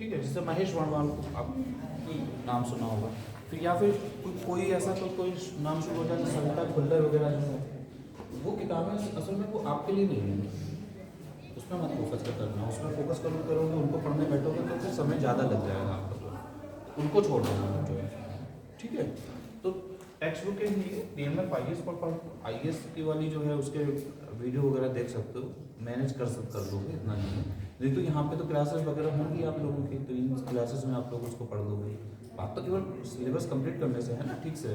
ठीक है, जैसे महेश वर्णवाल को आप नाम सुना होगा, फिर या फिर कोई ऐसा तो कोई नाम शुरू हो जाए, सविता खुल्लर वगैरह जो है, वो किताबें असल में वो आपके लिए नहीं है, उसमें मत फोकस करना, उसमें फोकस करोगे उनको पढ़ने बैठोगे तो फिर समय ज़्यादा लग जाएगा आपको, तो उनको छोड़ देना जो है, ठीक है। तो टेक्स्ट बुक के लिए DMF IAS पर IAS की वाली जो है उसके वीडियो वगैरह देख सकते हो, मैनेज कर लोगे, इतना नहीं है। नहीं तो यहाँ पे तो क्लासेस वगैरह होंगी आप लोगों की, तो इन क्लासेस में आप लोग उसको पढ़ लोगे। बात तो केवल सिलेबस कंप्लीट करने से है ना, ठीक से।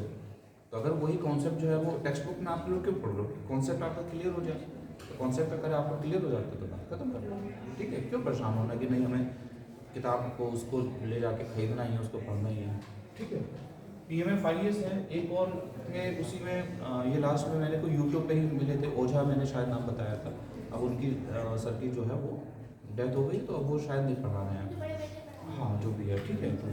तो अगर वही कॉन्सेप्ट जो है वो टेक्स्ट बुक में आप लोग क्यों पढ़ लो, कॉन्सेप्ट आपका क्लियर हो जाए, तो कॉन्सेप्ट अगर आपका क्लियर हो जाता है तो बात खत्म कर लो, ठीक है। क्यों परेशान होना कि नहीं हमें किताब को उसको ले जाके खरीदना ही है, उसको पढ़ना ही है, ठीक है। DMF IAS है एक और थे उसी में, ये लास्ट में मेरे को यूट्यूब पे ही मिले थे, ओझा मैंने शायद नाम बताया था। अब उनकी सर की जो है वो डेथ हो गई, तो अब वो शायद नहीं पढ़ा रहे हैं, हाँ जो भी है, ठीक है। तो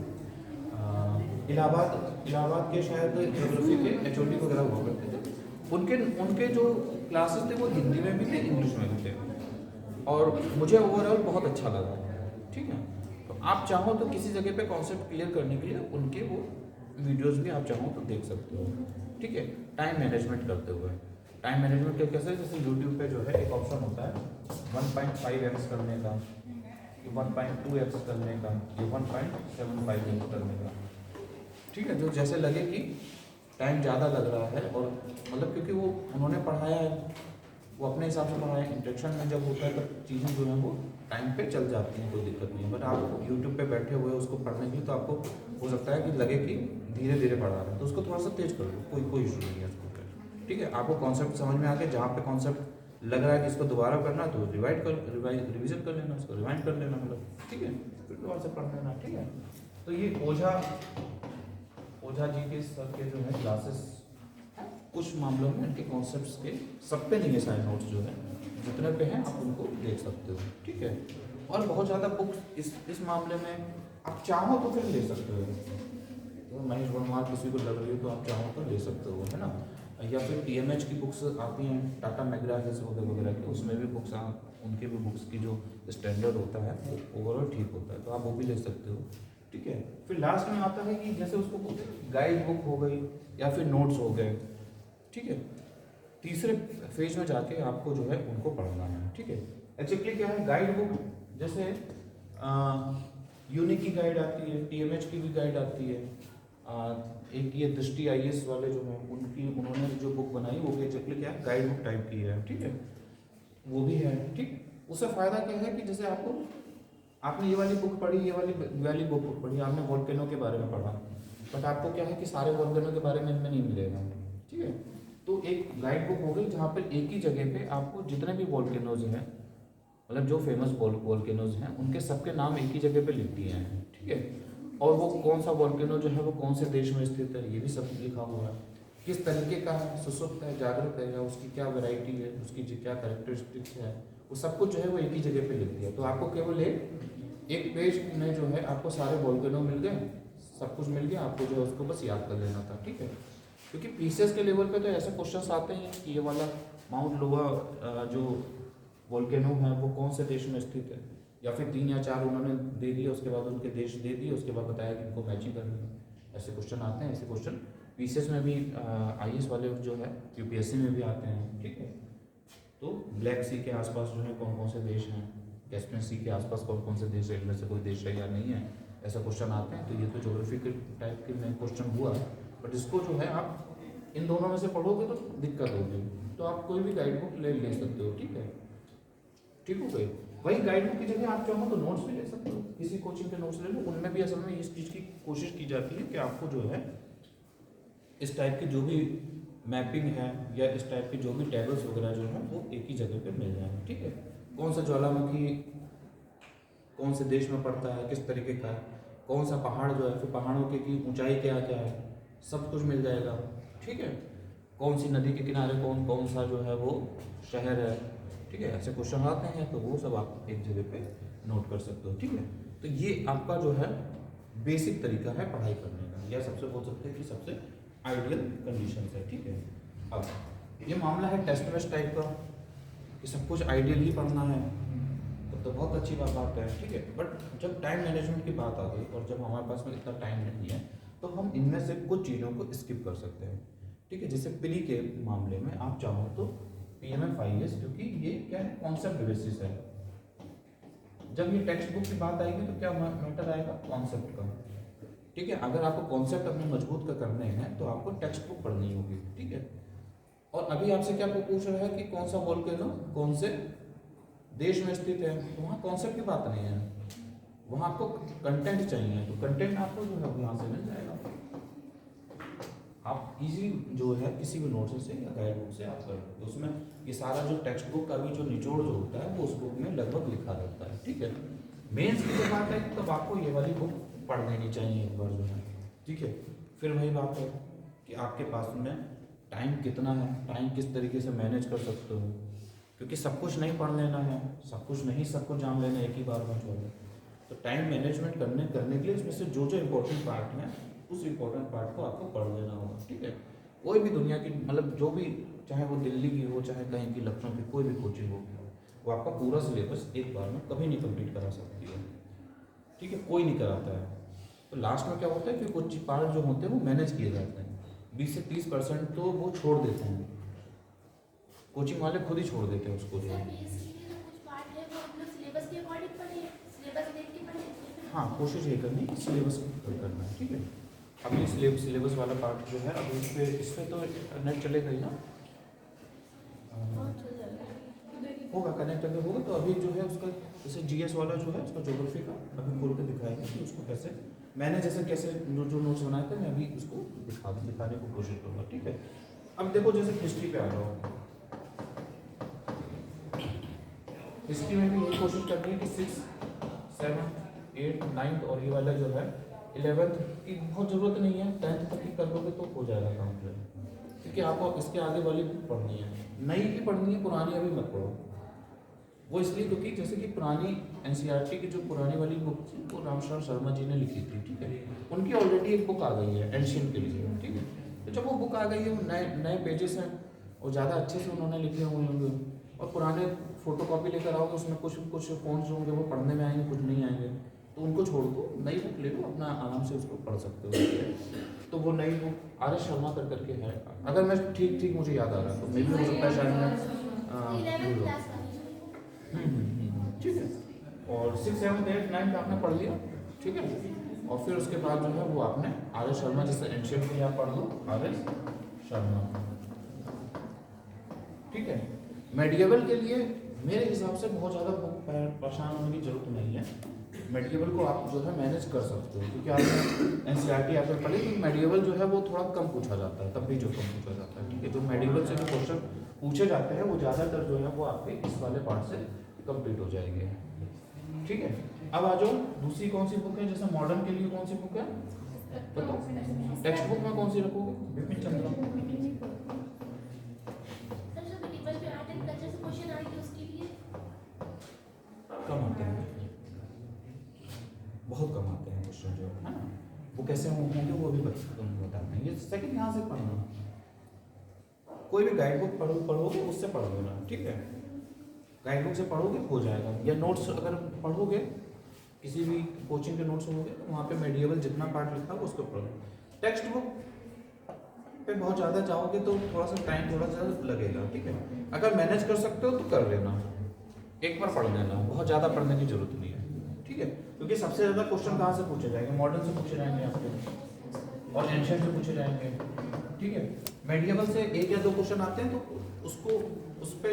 इलाहाबाद के शायद ज्योग्राफी के HOD वगैरह हुआ करते थे, उनके जो क्लासेस थे वो हिंदी में भी थे, इंग्लिश में भी थे, और मुझे ओवरऑल बहुत अच्छा लगा, ठीक है। तो आप चाहो तो किसी जगह पे कॉन्सेप्ट क्लियर करने के लिए उनके वो वीडियोस भी आप चाहो तो देख सकते हो, ठीक है। टाइम मैनेजमेंट करते हुए, टाइम मैनेजमेंट के कैसे, जैसे यूट्यूब पे जो है एक ऑप्शन होता है 1.5x करने का, 1.2x करने का, ये 1.75x करने का, ठीक है। जो जैसे लगे कि टाइम ज़्यादा लग रहा है, और मतलब क्योंकि वो उन्होंने पढ़ाया है, वो अपने हिसाब से पढ़ाया है, इंस्ट्रक्शन में जब होता है तब चीज़ें जो हैं वो टाइम पे चल जाती हैं, कोई दिक्कत नहीं है। बट आप यूट्यूब पे बैठे हुए उसको पढ़ने के लिए, तो आपको हो सकता है कि लगे कि धीरे धीरे पढ़ा रहे हैं, तो उसको थोड़ा सा तेज कर लो, कोई इशू नहीं है उसको, ठीक है। आपको कॉन्सेप्ट समझ में आ गया, जहाँ पे कॉन्सेप्ट लग रहा है कि इसको दोबारा करना, तो रिवीजन कर लेना, उसको रिवाइंड कर लेना, मतलब ठीक है, फिर दोबारा से पढ़ लेना, ठीक है। तो ये ओझा जी के सर के जो है क्लासेस कुछ मामलों में इनके कॉन्सेप्ट्स के सब पे नहीं है, सारे नोट्स जो है जितने पे हैं आप उनको देख सकते हो, ठीक है। और बहुत ज़्यादा बुक्स इस मामले में आप चाहो तो फिर ले सकते हो, तो महेश वर्णवाल किसी को लग रही हो तो आप चाहो तो ले सकते हो, है ना। या फिर TMH की बुक्स आती हैं, टाटा मैकग्रा वगैरह की, उसमें भी बुक्स उनके भी बुक्स की जो स्टैंडर्ड होता है वो ओवरऑल ठीक होता है, तो आप वो भी ले सकते हो, ठीक है। फिर लास्ट में आता है कि जैसे उसको गाइड बुक हो गई या फिर नोट्स हो गए, ठीक है। तीसरे फेज में जाके आपको जो है उनको पढ़ना है, ठीक है। एक्चुअली क्या है, गाइड बुक जैसे यूनिक की गाइड आती है, TMH की भी गाइड आती है, एक ये दृष्टि IAS वाले जो हैं उन्होंने जो बुक बनाई वो भी एक्चुअली क्या है, गाइड बुक टाइप की है, ठीक है, वो भी है, ठीक। उससे फ़ायदा क्या है कि जैसे आपने ये वाली बुक पढ़ी, ये वाली बुक पढ़ी, आपने वोल्केनो के बारे में पढ़ा, बट आपको क्या है कि सारे वोल्केनो के बारे में इनमें नहीं मिलेगा, ठीक है। तो एक गाइड बुक हो गई जहाँ पर एक ही जगह पे आपको जितने भी वोल्केनोज हैं, मतलब जो फेमस वोल्केनोज हैं, उनके सबके नाम एक ही जगह पे लिख दिए हैं, ठीक है। और वो कौन सा वोल्केनो जो है वो कौन से देश में स्थित है ये भी सब लिखा हुआ है, किस तरीके का है, सुसुप्त है, जागृत है, या उसकी क्या वैरायटी है, उसकी क्या कैरेक्टरिस्टिक्स है, वो सब कुछ जो है वो एक ही जगह पे लिख दिया। तो आपको केवल एक पेज में जो है आपको सारे वोल्केनो मिल गए, सब कुछ मिल गया, आपको जो है उसको बस याद कर लेना था, ठीक है। क्योंकि पीसीएस के लेवल पे तो ऐसे क्वेश्चंस आते हैं कि ये वाला माउंट लोवा जो वोल्केनो है वो कौन से देश में स्थित है, या फिर 3 या 4 उन्होंने दे दिया, उसके बाद उनके देश दे दिए, उसके बाद बताया कि इनको मैचिंग करनी है। ऐसे क्वेश्चन आते हैं, ऐसे क्वेश्चन पीसीएस में भी IAS वाले जो है UPSC में भी आते हैं, ठीक है। तो ब्लैक सी के आसपास जो है कौन कौन से देश हैं, कैस्पियन सी के आसपास कौन कौन से देश है, इनमें से कोई देश है या नहीं है, ऐसा क्वेश्चन आते हैं। तो ये तो ज्योग्राफी के टाइप के में क्वेश्चन हुआ, बट इसको जो है आप इन दोनों में से पढ़ोगे तो दिक्कत होगी, तो आप कोई भी गाइड बुक ले सकते हो, ठीक है, ठीक हो गई। वही गाइड बुक की जगह आप चाहो तो नोट्स भी ले सकते हो, किसी कोचिंग के नोट्स ले लो, उनमें भी असल में इस चीज़ की कोशिश की जाती है कि आपको जो है इस टाइप की जो भी मैपिंग है या इस टाइप की जो भी टेबल्स वगैरह जो है वो एक ही जगह पे मिल जाए, ठीक है। कौन सा ज्वालामुखी कौन से देश में पड़ता है, किस तरीके का है, कौन सा पहाड़ जो है, फिर पहाड़ों की ऊंचाई क्या क्या है, सब कुछ मिल जाएगा, ठीक है। कौन सी नदी के किनारे कौन सा जो है वो शहर है, ठीक है। ऐसे क्वेश्चन आते हैं तो वो सब आप एक जगह पे नोट कर सकते हो, ठीक है। तो ये आपका जो है बेसिक तरीका है पढ़ाई करने का, या सबसे बोल सकते हैं कि सबसे आइडियल कंडीशन है, ठीक है। अब ये मामला है टेस्ट वेस्ट टाइप का कि सब कुछ आइडियल ही पढ़ना है, तब तो बहुत अच्छी बात है, ठीक है। बट जब टाइम मैनेजमेंट की बात आ गई और जब हमारे पास में इतना टाइम नहीं है, तो हम इनमें से कुछ चीज़ों को स्किप कर सकते हैं, ठीक है। जैसे प्री के मामले में आप चाहो तो PMFIS, क्योंकि ये क्या है, कॉन्सेप्ट बेसिस है। जब ये टेक्स्ट बुक की बात आएगी तो क्या मैटर आएगा, कॉन्सेप्ट का, ठीक है। अगर आपको कॉन्सेप्ट अपने मजबूत का करने हैं तो आपको टेक्स्ट बुक पढ़नी होगी, ठीक है। और अभी आपसे क्या पूछ रहा है कि कौन सा वोल्केनो कौन से देश में स्थित है, तो वहाँ कॉन्सेप्ट की बात नहीं है, वहाँ आपको कंटेंट चाहिए। तो कंटेंट आपको जो है यहाँ से मिल जाएगा, आप इजी जो है किसी भी नोट से या गाइड बुक से आप कर सकते हो। उसमें ये सारा जो टेक्स्ट बुक का भी जो निचोड़ जो होता है वो उस बुक में लगभग लिखा रहता है, ठीक है। मेंस की जब बात है तब आपको ये वाली बुक पढ़ लेनी चाहिए एक बार जो है, ठीक है। फिर वही बात है कि आपके पास में टाइम कितना है, टाइम किस तरीके से मैनेज कर सकते हो, क्योंकि सब कुछ नहीं पढ़ लेना है, सब कुछ जान लेना एक ही बार में जो है। तो टाइम मैनेजमेंट करने के लिए इसमें से जो इम्पोर्टेंट पार्ट है उस इम्पोर्टेंट पार्ट को आपको पढ़ लेना होगा, ठीक है। कोई भी दुनिया की मतलब जो भी, चाहे वो दिल्ली की हो चाहे कहीं की लखनऊ की कोई भी कोचिंग हो, वो आपका पूरा सिलेबस एक बार में कभी नहीं कंप्लीट करा सकती है, ठीक है। कोई नहीं कराता है। तो लास्ट में क्या होता है कि कुछ पार्ट जो होते हैं वो मैनेज किए जाते हैं, 20 से 30% तो वो छोड़ देते हैं, कोचिंग वाले खुद ही छोड़ देते हैं उसको जो है। हाँ, कोशिश ये करनी है सिलेबस करना है, ठीक है। अभी सिलेबस वाला पार्ट जो है अभी इस पर तो नेट चलेगा ही ना, होगा, कनेक्ट अगर होगा तो अभी जो है उसका जैसे GS वाला जो है उसका ज्योग्राफी का अभी खोल के दिखाएंगे कि उसको कैसे मैंने कैसे जो नोट्स बनाए थे मैं अभी उसको दिखाने को कोशिश करूँगा, ठीक है। अब देखो जैसे हिस्ट्री पे आ जाओ, हिस्ट्री में भी यही कोशिश करनी है कि 6, 7, 8, 9 और ये वाला जो है 11th की बहुत ज़रूरत नहीं है, 10th तक की कर लोगे तो हो जाएगा काम जो है, क्योंकि आपको इसके आगे वाली बुक पढ़नी है, नई भी पढ़नी है, पुरानी अभी मत पढ़ो। वो इसलिए क्योंकि जैसे कि पुरानी NCERT की जो पुरानी वाली बुक थी वो रामशरण शर्मा जी ने लिखी थी, ठीक है। उनकी ऑलरेडी एक बुक आ गई है एंशियंट के लिए, ठीक है। तो जब वो बुक आ गई है वो नए पेजेस हैं और ज़्यादा अच्छे से उन्होंने लिखे हुए होंगे, और पुराने फोटो कॉपी लेकर आओगे उसमें कुछ फॉन्ट्स होंगे वो पढ़ने में आएंगे, कुछ नहीं आएंगे, तो उनको छोड़ दो, नई बुक ले लो, अपना आराम से उसको पढ़ सकते हो। तो वो नई बुक RS शर्मा करके है, अगर मैं ठीक मुझे याद आ रहा है तो मे भी हो सकता है शायद मैं ठीक है। और 6, 7, 8, 9 का आपने पढ़ लिया, ठीक है। और फिर उसके बाद जो है वो आपने RS शर्मा, जैसे एंशियंट के लिए आप पढ़ लो RS शर्मा, ठीक है। मेडिएवल के लिए मेरे हिसाब से बहुत ज़्यादा परेशान होने की जरूरत नहीं है, मेडिएवल को आप जो है मैनेज कर सकते हो, क्योंकि आपने NCERT आपने पढ़ी कि मेडिएवल जो है वो थोड़ा कम पूछा जाता है, तब भी जो कम पूछा जाता है, ठीक है। जो मेडिएवल से जो क्वेश्चन पूछे जाते हैं वो ज़्यादातर जो है वो आपके इस वाले पार्ट से कंप्लीट हो जाएंगे, ठीक है। अब आ जाओ दूसरी कौन सी बुक है, जैसे मॉडर्न के लिए कौन सी बुक है बताओ, टेक्स्ट बुक में कौन सी रखोगे, विपिन चंद्रा कम आते हैं, बहुत कम आते हैं क्वेश्चन जो है ना, वो कैसे होंगे वो भी बताते हैं। ये सेकंड यहाँ से पढ़ना, कोई भी गाइड बुक पढ़ोगे उससे पढ़ लेना, ठीक है। गाइड बुक से पढ़ोगे हो जाएगा, या नोट्स अगर पढ़ोगे किसी भी कोचिंग के नोट्स होंगे तो वहाँ पे मेडिएवल जितना पार्ट लिखा है उसको पढ़ो। टेक्स्ट बुक पे बहुत ज़्यादा जाओगे तो थोड़ा सा टाइम थोड़ा सा लगेगा, ठीक है। अगर मैनेज कर सकते हो तो कर लेना, एक बार पढ़ लेना, बहुत ज़्यादा पढ़ने की जरूरत नहीं है, ठीक है। क्योंकि सबसे ज़्यादा क्वेश्चन कहाँ से पूछे जाएंगे, मॉडर्न से पूछे जाएंगे आपके और एंशियंट से पूछे जाएंगे, ठीक है। मेडिएवल से 1 या 2 क्वेश्चन आते हैं तो उसको उस पर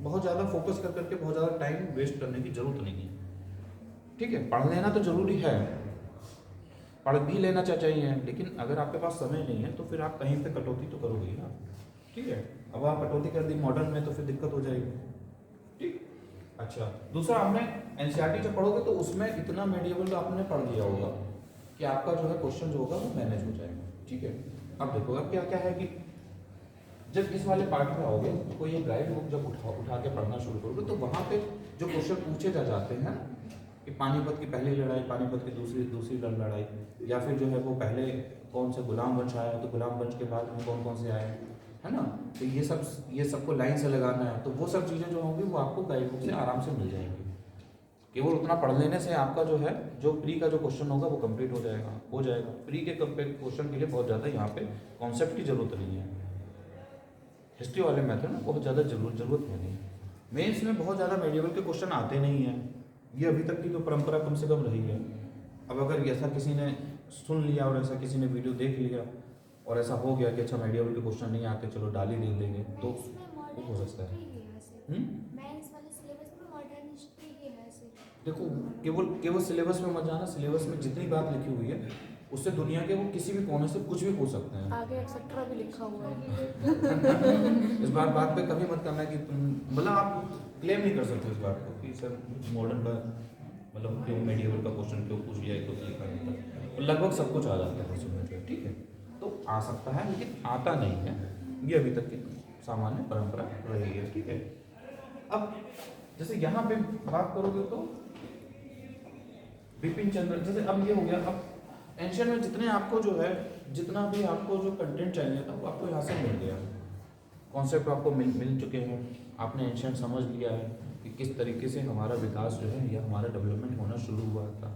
बहुत ज़्यादा फोकस करके बहुत ज़्यादा टाइम वेस्ट करने की जरूरत नहीं है, ठीक है। पढ़ लेना तो जरूरी है, पढ़ भी लेना चाहिए, लेकिन अगर आपके पास समय नहीं है तो फिर आप कहीं पे कटौती तो करोगे ही ना, ठीक है। अब आप कटौती कर दी मॉडर्न में तो फिर दिक्कत हो जाएगी, ठीक। अच्छा, दूसरा आपने NCERT जब पढ़ोगे तो उसमें इतना मेडिएवल आपने पढ़ लिया होगा कि आपका जो है क्वेश्चन जो होगा वो मैनेज हो जाएगा, ठीक है। अब देखो अब क्या क्या है कि जब इस वाले पार्ट में आओगे तो कोई एक गाइड बुक जब उठा के पढ़ना शुरू करोगे तो वहाँ पे जो क्वेश्चन पूछे जाते हैं कि पानीपत की पहली लड़ाई, पानीपत की दूसरी लड़ाई, या फिर जो है वो पहले कौन से गुलाम वंश आया तो गुलाम वंश के बाद में कौन से आए, है ना। तो ये सबको लाइन से लगाना है, तो वो सब चीज़ें जो होंगी वो आपको गाइड बुक से आराम से मिल जाएंगी, केवल उतना पढ़ लेने से आपका जो है जो प्री का जो क्वेश्चन होगा वो कंप्लीट हो जाएगा। प्री के क्वेश्चन के लिए बहुत ज़्यादा यहाँ पे कॉन्सेप्ट की जरूरत नहीं है। हिस्ट्री वाले मेथड में बहुत ज़्यादा जरूरत है नहीं। मेंस में बहुत ज़्यादा मेडिवल के क्वेश्चन आते नहीं हैं, ये अभी तक की तो परंपरा कम से कम रही है। अब अगर ऐसा किसी ने सुन लिया और ऐसा किसी ने वीडियो देख लिया और ऐसा हो गया कि अच्छा मेडिवल के क्वेश्चन नहीं आते, चलो डाल ही दे देंगे, तो वो हो सकता है। देखो केवल सिलेबस में मत जाना, सिलेबस में जितनी बात लिखी हुई है उससे दुनिया के वो किसी भी कोने से कुछ भी पूछ सकते हैं। आगे एक्सेट्रा भी लिखा हुआ है। इस बात पे कभी मत करना कि तुम मतलब आप क्लेम नहीं कर सकते इस बात को कि सर मॉडर्न का मतलब क्यों मेडिवल का क्वेश्चन क्यों पूछ लिया, तो लिखा नहीं था। तो लगभग सब कुछ आ जाता है उसमें, ठीक है। तो आ सकता है लेकिन आता नहीं है, ये अभी तक की सामान्य परंपरा रही है, ठीक है। अब जैसे यहाँ पे बात करोगे तो बिपिन चंद्र, जैसे अब ये हो गया। अब एंशियंट में जितने आपको जो है जितना भी आपको जो कंटेंट चाहिए था वो आपको यहाँ से मिल गया, कॉन्सेप्ट आपको मिल चुके हैं। आपने एंशियंट समझ लिया है कि किस तरीके से हमारा विकास जो है या हमारा डेवलपमेंट होना शुरू हुआ था,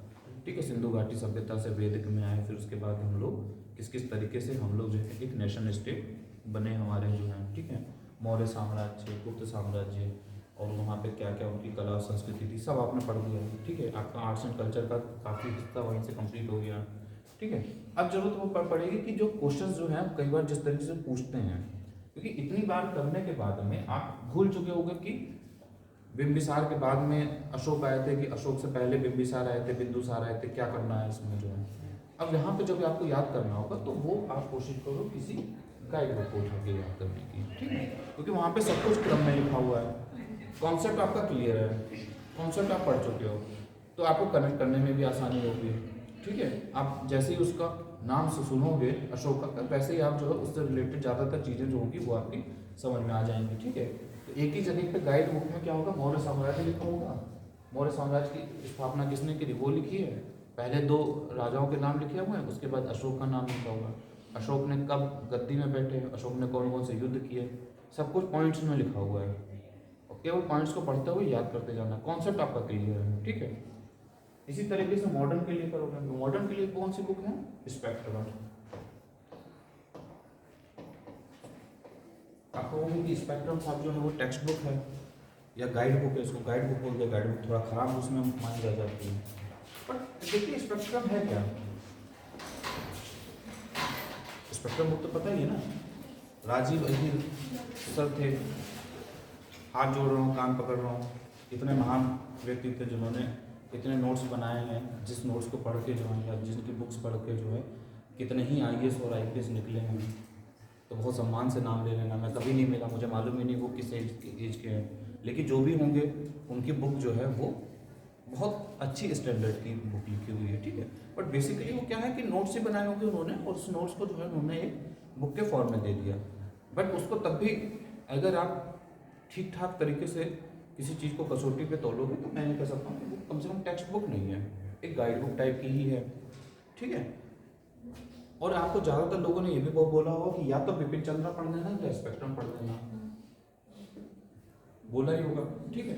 ठीक है। सिंधु घाटी सभ्यता से वैदिक में आए, फिर उसके बाद हम लोग किस तरीके से हम लोग जो है एक नेशन स्टेट बने हमारे जो हैं, ठीक है। मौर्य साम्राज्य, गुप्त साम्राज्य, और वहाँ पे क्या क्या उनकी कला संस्कृति थी, सब आपने पढ़ लिया, ठीक है। आपका आर्ट्स एंड कल्चर का काफ़ी हिस्सा वहीं से कंप्लीट हो गया, ठीक है। अब जरूरत वो पड़ेगी कि जो क्वेश्चंस जो हैं कई बार जिस तरीके से पूछते हैं, क्योंकि इतनी बार करने के बाद में आप भूल चुके होंगे कि बिंबिसार के बाद में अशोक आए थे, कि अशोक से पहले बिंबिसार आए थे, बिंदुसार आए थे, क्या करना है इसमें जो है। अब यहाँ पे जब आपको याद करना होगा तो वो आप कोशिश करो किसी गाइड बुक को उठा के याद करने की, ठीक है। क्योंकि वहाँ पे सब कुछ क्रम में लिखा हुआ है, कॉन्सेप्ट आपका क्लियर है, कॉन्सेप्ट आप पढ़ चुके हो, तो आपको कनेक्ट करने में भी आसानी होगी, ठीक है। आप जैसे ही उसका नाम से सुनोगे अशोक का, वैसे ही आप जो है उससे रिलेटेड ज़्यादातर चीज़ें जो होंगी वो आपकी समझ में आ जाएंगी, ठीक है। तो एक ही जगह पे गाइड बुक में क्या होगा, मौर्य साम्राज्य लिखा होगा, मौर्य साम्राज्य की स्थापना किसने की वो लिखी है, पहले 2 राजाओं के नाम लिखे हुए हैं, उसके बाद अशोक का नाम लिखा होगा, अशोक ने कब गद्दी में बैठे, अशोक ने कौन कौन से युद्ध किए, सब कुछ पॉइंट्स में लिखा हुआ है। केवल पॉइंट्स को पढ़ते हुए याद करते जाना, कॉन्सेप्ट आपका क्लियर है, ठीक है। इसी तरीके से मॉडर्न के लिए करोगे तो मॉडर्न के लिए कौन सी बुक है, स्पेक्ट्रम। आप कहोगे कि स्पेक्ट्रम साहब जो है वो टेक्स्ट बुक है या गाइड बुक है, इसको गाइड बुक बोल दिया, गाइड बुक थोड़ा खराब उसमें मानी जा जाती है। बट देखिए स्पेक्ट्रम है क्या, स्पेक्ट्रम बुक तो पता ही है ना, राजीव अहीर सर थे, हाथ जोड़ रहा हूँ कान पकड़ रहा हूँ, इतने महान व्यक्ति थे जिन्होंने इतने नोट्स बनाए हैं, जिस नोट्स को पढ़ के जो है या जिनकी बुक्स पढ़ के जो है कितने ही IAS और IPS निकले हैं। तो बहुत सम्मान से नाम ले लेना, मैं कभी नहीं मिला, मुझे मालूम ही नहीं वो किस एज के हैं, लेकिन जो भी होंगे उनकी बुक जो है वो बहुत अच्छी स्टैंडर्ड की बुक लिखी हुई है, ठीक है। बट बेसिकली वो क्या है कि नोट्स ही बनाए होंगे उन्होंने, और उस नोट्स को जो है उन्होंने एक बुक के फॉर्म में दे दिया। बट उसको तब भी अगर आप ठीक ठाक तरीके से किसी चीज़ को कसौटी पे तोलोगे तो मैं कह सकता हूँ कि वो कम से कम टेक्स्ट बुक नहीं है, एक गाइड बुक टाइप की ही है, ठीक है। और आपको ज़्यादातर लोगों ने ये भी बहुत बोला होगा कि या तो बिपिन चंद्र पढ़ लेना या स्पेक्ट्रम पढ़ लेना, बोला ही होगा, ठीक है।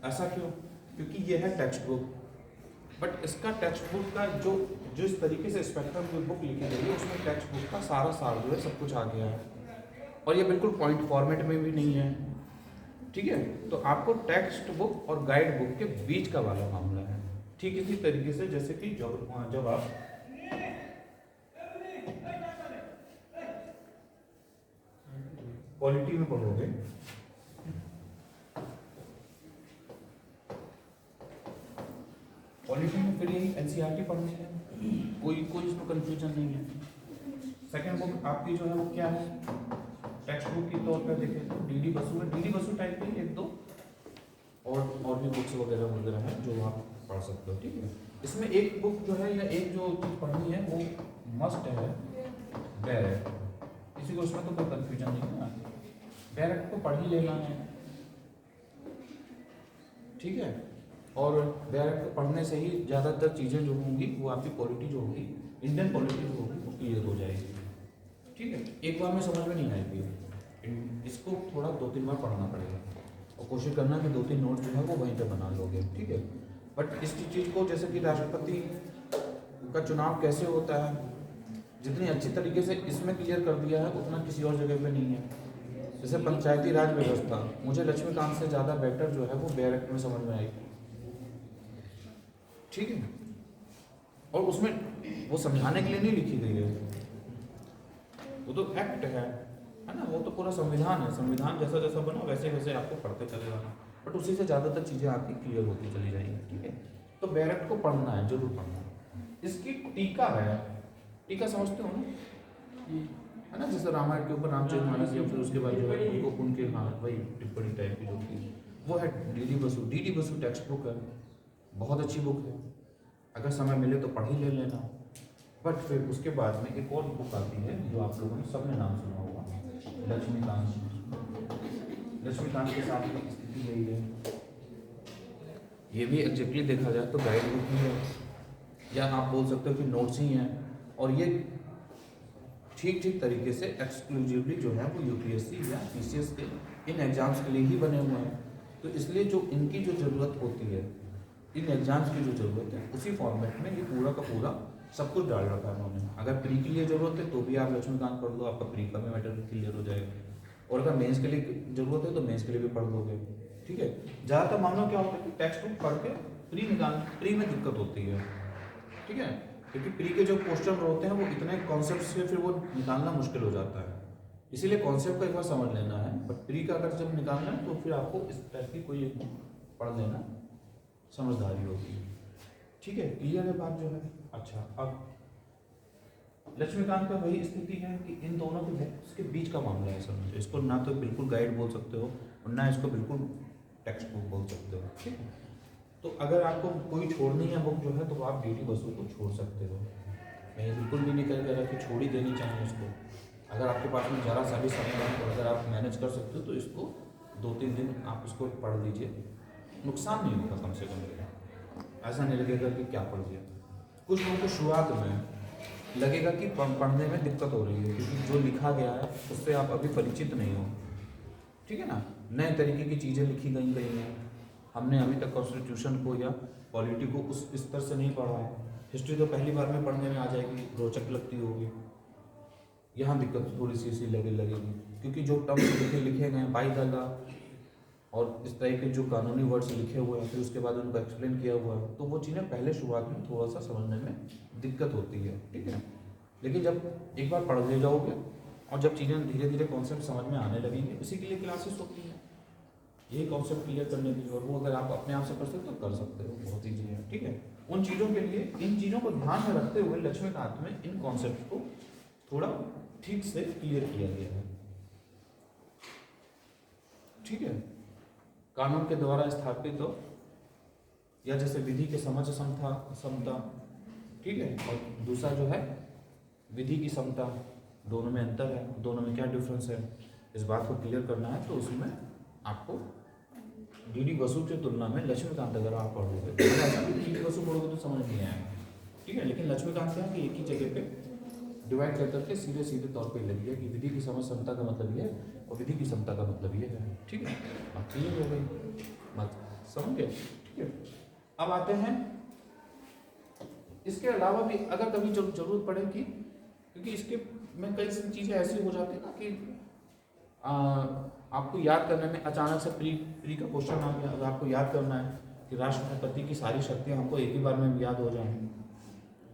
ऐसा क्यों, क्योंकि ये है टेक्स्ट बुक, बट इसका टेक्स्ट बुक का जो जिस तरीके से स्पेक्ट्रम की बुक लिखी गई है उसमें टेक्स्ट बुक का सारा सार जो है सब कुछ आ गया है, और ये बिल्कुल पॉइंट फॉर्मेट में भी नहीं है, ठीक है। तो आपको टेक्स्ट बुक और गाइड बुक के बीच का वाला मामला है, ठीक इसी तरीके से जैसे कि जब आप पॉलिटी में पढ़ोगे, पॉलिटी में फिर यही NCERT पढ़नी है, कोई इसमें कंफ्यूजन नहीं है। सेकेंड बुक आपकी जो है वो क्या है, टेक्स्ट बुक के तौर पर देखें तो DD बसु है, DD बसु टाइप की 1-2 और भी बुक्स वगैरह हैं जो आप पढ़ सकते हो, ठीक है। इसमें एक बुक जो है या एक जो चीज़ पढ़नी है वो मस्ट है बैरक, किसी को इसमें तो कोई कन्फ्यूजन नहीं है ना, बैरक को पढ़ ही लेना है, ठीक है। और बैरक को पढ़ने से ही ज़्यादातर चीज़ें जो होंगी वो आपकी पॉलिटी जो होगी, इंडियन पॉलिटी जो होगी वो क्लियर हो जाएगी, ठीक है। एक बार में समझ में नहीं आएगी, इसको थोड़ा 2-3 बार पढ़ना पड़ेगा और कोशिश करना कि 2-3 नोट्स जो है वो वहीं पे बना लोगे, ठीक है। बट इस चीज़ को जैसे कि राष्ट्रपति का चुनाव कैसे होता है, जितनी अच्छी तरीके से इसमें क्लियर कर दिया है उतना किसी और जगह पे नहीं है। जैसे पंचायती राज व्यवस्था मुझे लक्ष्मीकांत से ज़्यादा बेटर जो है वो बैरक में समझ में आई, ठीक है। और उसमें वो समझाने के लिए नहीं लिखी गई है, वो तो एक्ट है ना, वो तो पूरा संविधान है। संविधान जैसा जैसा बना वैसे वैसे आपको पढ़ते चले जाना, बट उसी से ज़्यादातर चीज़ें आपकी क्लियर होती चली जाएंगी, ठीक है। तो बैरक को पढ़ना है, जरूर पढ़ना है। इसकी टीका है, टीका समझते हो ना, है ना, जैसे रामायण के ऊपर रामचरितमानस या फिर उसके बाद जो है उनको उनके हाँ वही टिप्पणी टाइप की जो थी वो है DD Basu. DD Basu text book है, बहुत अच्छी बुक है, अगर समय मिले तो पढ़ ही ले लेना। बट फिर उसके बाद में एक और बुक आती है जो आप लोगों ने सबने नाम सुना होगा, लक्ष्मीकांत। लक्ष्मीकांत के साथ की स्थिति यही है, ये भी एग्जैक्टली देखा जाए तो गाइड बुक ही है, या आप बोल सकते हो कि नोट्स ही हैं। और ये ठीक ठीक तरीके से एक्सक्लूसिवली जो है वो यूपीएससी या पीसीएस के इन एग्जाम्स के लिए ही बने हुए हैं। तो इसलिए जो इनकी जो ज़रूरत होती है, इन एग्जाम्स की जो ज़रूरत है, उसी फॉर्मेट में ये पूरा का पूरा सब कुछ डाल रखा है उन्होंने। अगर प्री के लिए ज़रूरत है तो भी आप लक्ष्मीकांत पढ़ लो, आपका प्री का भी मैटर क्लियर हो जाएगा। और अगर मेंस के लिए ज़रूरत है तो मेंस के लिए भी पढ़ लोगे, ठीक है। ज़्यादातर मामला क्या होता है कि टेक्स्ट बुक पढ़ के प्री में दिक्कत होती है, ठीक है, क्योंकि प्री के जो क्वेश्चन होते हैं वो इतने कॉन्सेप्ट से फिर वो निकालना मुश्किल हो जाता है। इसीलिए कॉन्सेप्ट को एक बार समझ लेना है, बट प्री का अगर जब निकालना है तो फिर आपको इस टाइप की कोई एक पढ़ लेना समझदारी होगी, ठीक है। क्लियर है बात जो है। अच्छा, अब लक्ष्मीकांत का वही स्थिति है कि इन दोनों के बुक्स के बीच का मामला है समझो। इसको ना तो बिल्कुल गाइड बोल सकते हो और ना इसको बिल्कुल टेक्स्ट बुक बोल सकते हो, ठीक है। तो अगर आपको कोई छोड़नी है बुक जो है तो आप डीडी बसु को छोड़ सकते हो। मैं बिल्कुल भी नहीं कह रहा कि छोड़ ही देनी चाहिए इसको। अगर आपके पास में ज़रा सा भी समय है तो अगर आप मैनेज कर सकते हो तो इसको 2-3 दिन आप इसको पढ़ लीजिए, नुकसान नहीं होगा कम से कम। ऐसा नहीं लगेगा कि क्या पढ़ लिया। कुछ लोगों को शुरुआत में लगेगा कि पढ़ने में दिक्कत हो रही है क्योंकि जो लिखा गया है उससे आप अभी परिचित नहीं हो, ठीक है ना। नए तरीके की चीज़ें लिखी गई हैं, हमने अभी तक कॉन्स्टिट्यूशन को या पॉलिटी को उस स्तर से नहीं पढ़ा है। हिस्ट्री तो पहली बार में पढ़ने में आ जाएगी, रोचक लगती होगी। यहाँ दिक्कत थोड़ी सी इसी लगेगी क्योंकि जो टर्म्स लिखे गए हैं बाई द लॉ और इस तरह के जो कानूनी वर्ड्स लिखे हुए हैं फिर उसके बाद उनको एक्सप्लेन किया हुआ है, तो वो चीज़ें पहले शुरुआत में थोड़ा सा समझने में दिक्कत होती है, ठीक है। लेकिन जब एक बार पढ़ ले जाओगे और जब चीज़ें धीरे धीरे कॉन्सेप्ट समझ में आने लगेंगे, इसी के लिए क्लासेस होती हैं, यही कॉन्सेप्ट क्लियर करने के लिए। और वो अगर आप अपने आप से कर सकते हो तो कर सकते हो, बहुत ईजी है, ठीक है। उन चीज़ों के लिए इन चीज़ों को ध्यान में रखते हुए लक्ष्मीकांत में इन कॉन्सेप्ट को थोड़ा ठीक से क्लियर किया गया है, ठीक है। कानून के द्वारा स्थापित हो या जैसे विधि के समझ समता, ठीक है। और दूसरा जो है विधि की समता, दोनों में अंतर है, दोनों में क्या डिफरेंस है, इस बात को क्लियर करना है। तो उसमें आपको डीडी बसु की तुलना में लक्ष्मीकांत अगर आप पढ़ोगे तो ऐसा भी डीडी बसु पढ़ोगे तो समझ नहीं आएगा, ठीक है। लेकिन लक्ष्मीकांत क्या है कि एक ही जगह पे डिवाइड कर करके सीधे सीधे तौर पे लगी है कि विधि की समझ समता का मतलब ये है और विधि की समता का मतलब ये है, ठीक है। बात क्लियर हो गई, बात समझ गए, ठीक है। अब आते हैं इसके अलावा भी अगर कभी जरूरत पड़े कि क्योंकि इसके में कई सारी चीज़ें ऐसी हो जाती है ना कि आपको याद करने में अचानक से प्री का क्वेश्चन आ गया, अगर आपको याद करना है कि राष्ट्रपति की सारी शक्तियाँ हमको एक ही बार में याद हो जाएं,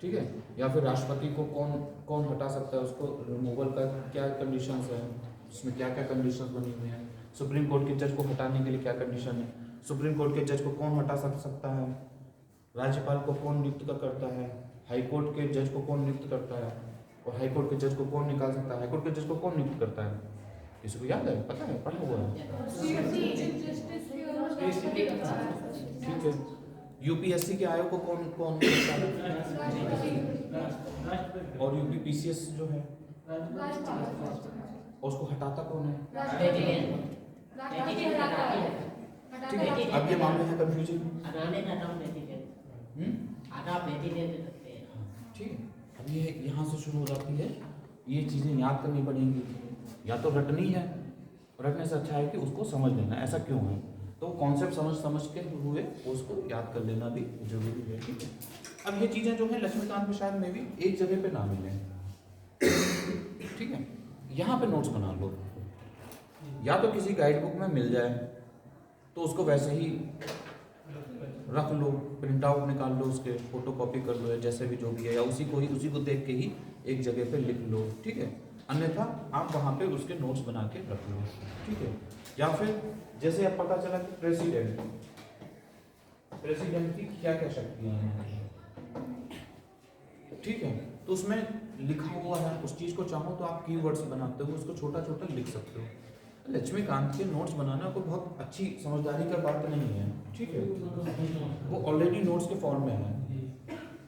ठीक है। या फिर राष्ट्रपति को कौन हटा सकता है, उसको रिमूवल का क्या कंडीशंस है, उसमें क्या क्या कंडीशंस बनी हुई हैं, सुप्रीम कोर्ट के जज को हटाने के लिए क्या कंडीशन है, सुप्रीम कोर्ट के जज को कौन हटा सकता है, राज्यपाल को कौन नियुक्त करता है, हाई कोर्ट के जज को कौन नियुक्त करता है और हाई कोर्ट के जज को कौन निकाल सकता है, हाई कोर्ट के जज को कौन नियुक्त करता है, इसको याद है, पता है, पढ़ा हुआ है, ठीक है। यूपीएससी के आयोग को कौन करता है और यूपी पीसीएस जो है उसको हटाता कौन है, ठीक है। अब ये मामले हैं कंफ्यूजन, ठीक है। अब ये यहाँ से शुरू हो जाती है, ये चीज़ें याद करनी पड़ेंगी, या तो रटनी है, रटने से अच्छा है कि उसको समझ लेना ऐसा क्यों है। तो कॉन्सेप्ट समझ के हुए उसको याद कर लेना भी जरूरी है, ठीक है। अब ये चीज़ें जो है लक्ष्मीकांत प्रसाद में भी एक जगह पे ना मिले, ठीक है। यहाँ पे नोट्स बना लो, या तो किसी गाइड बुक में मिल जाए तो उसको वैसे ही रख लो, प्रिंट आउट निकाल लो, उसके फोटो कॉपी कर लो, या जैसे भी जो भी है, या उसी को देख के ही एक जगह पे लिख लो, ठीक है। अन्यथा आप वहाँ पे उसके नोट्स बना के रख लो, ठीक है। या फिर जैसे अब पता चला कि प्रेसिडेंट की क्या क्या शक्तियाँ हैं, ठीक है, तो उसमें लिखा हुआ है, उस चीज़ को चाहो तो आप कीवर्ड्स बनाते हो, उसको छोटा छोटा लिख सकते हो। लक्ष्मीकांत के नोट्स बनाना कोई बहुत अच्छी समझदारी का बात नहीं है, ठीक है, वो ऑलरेडी नोट्स के फॉर्म में है,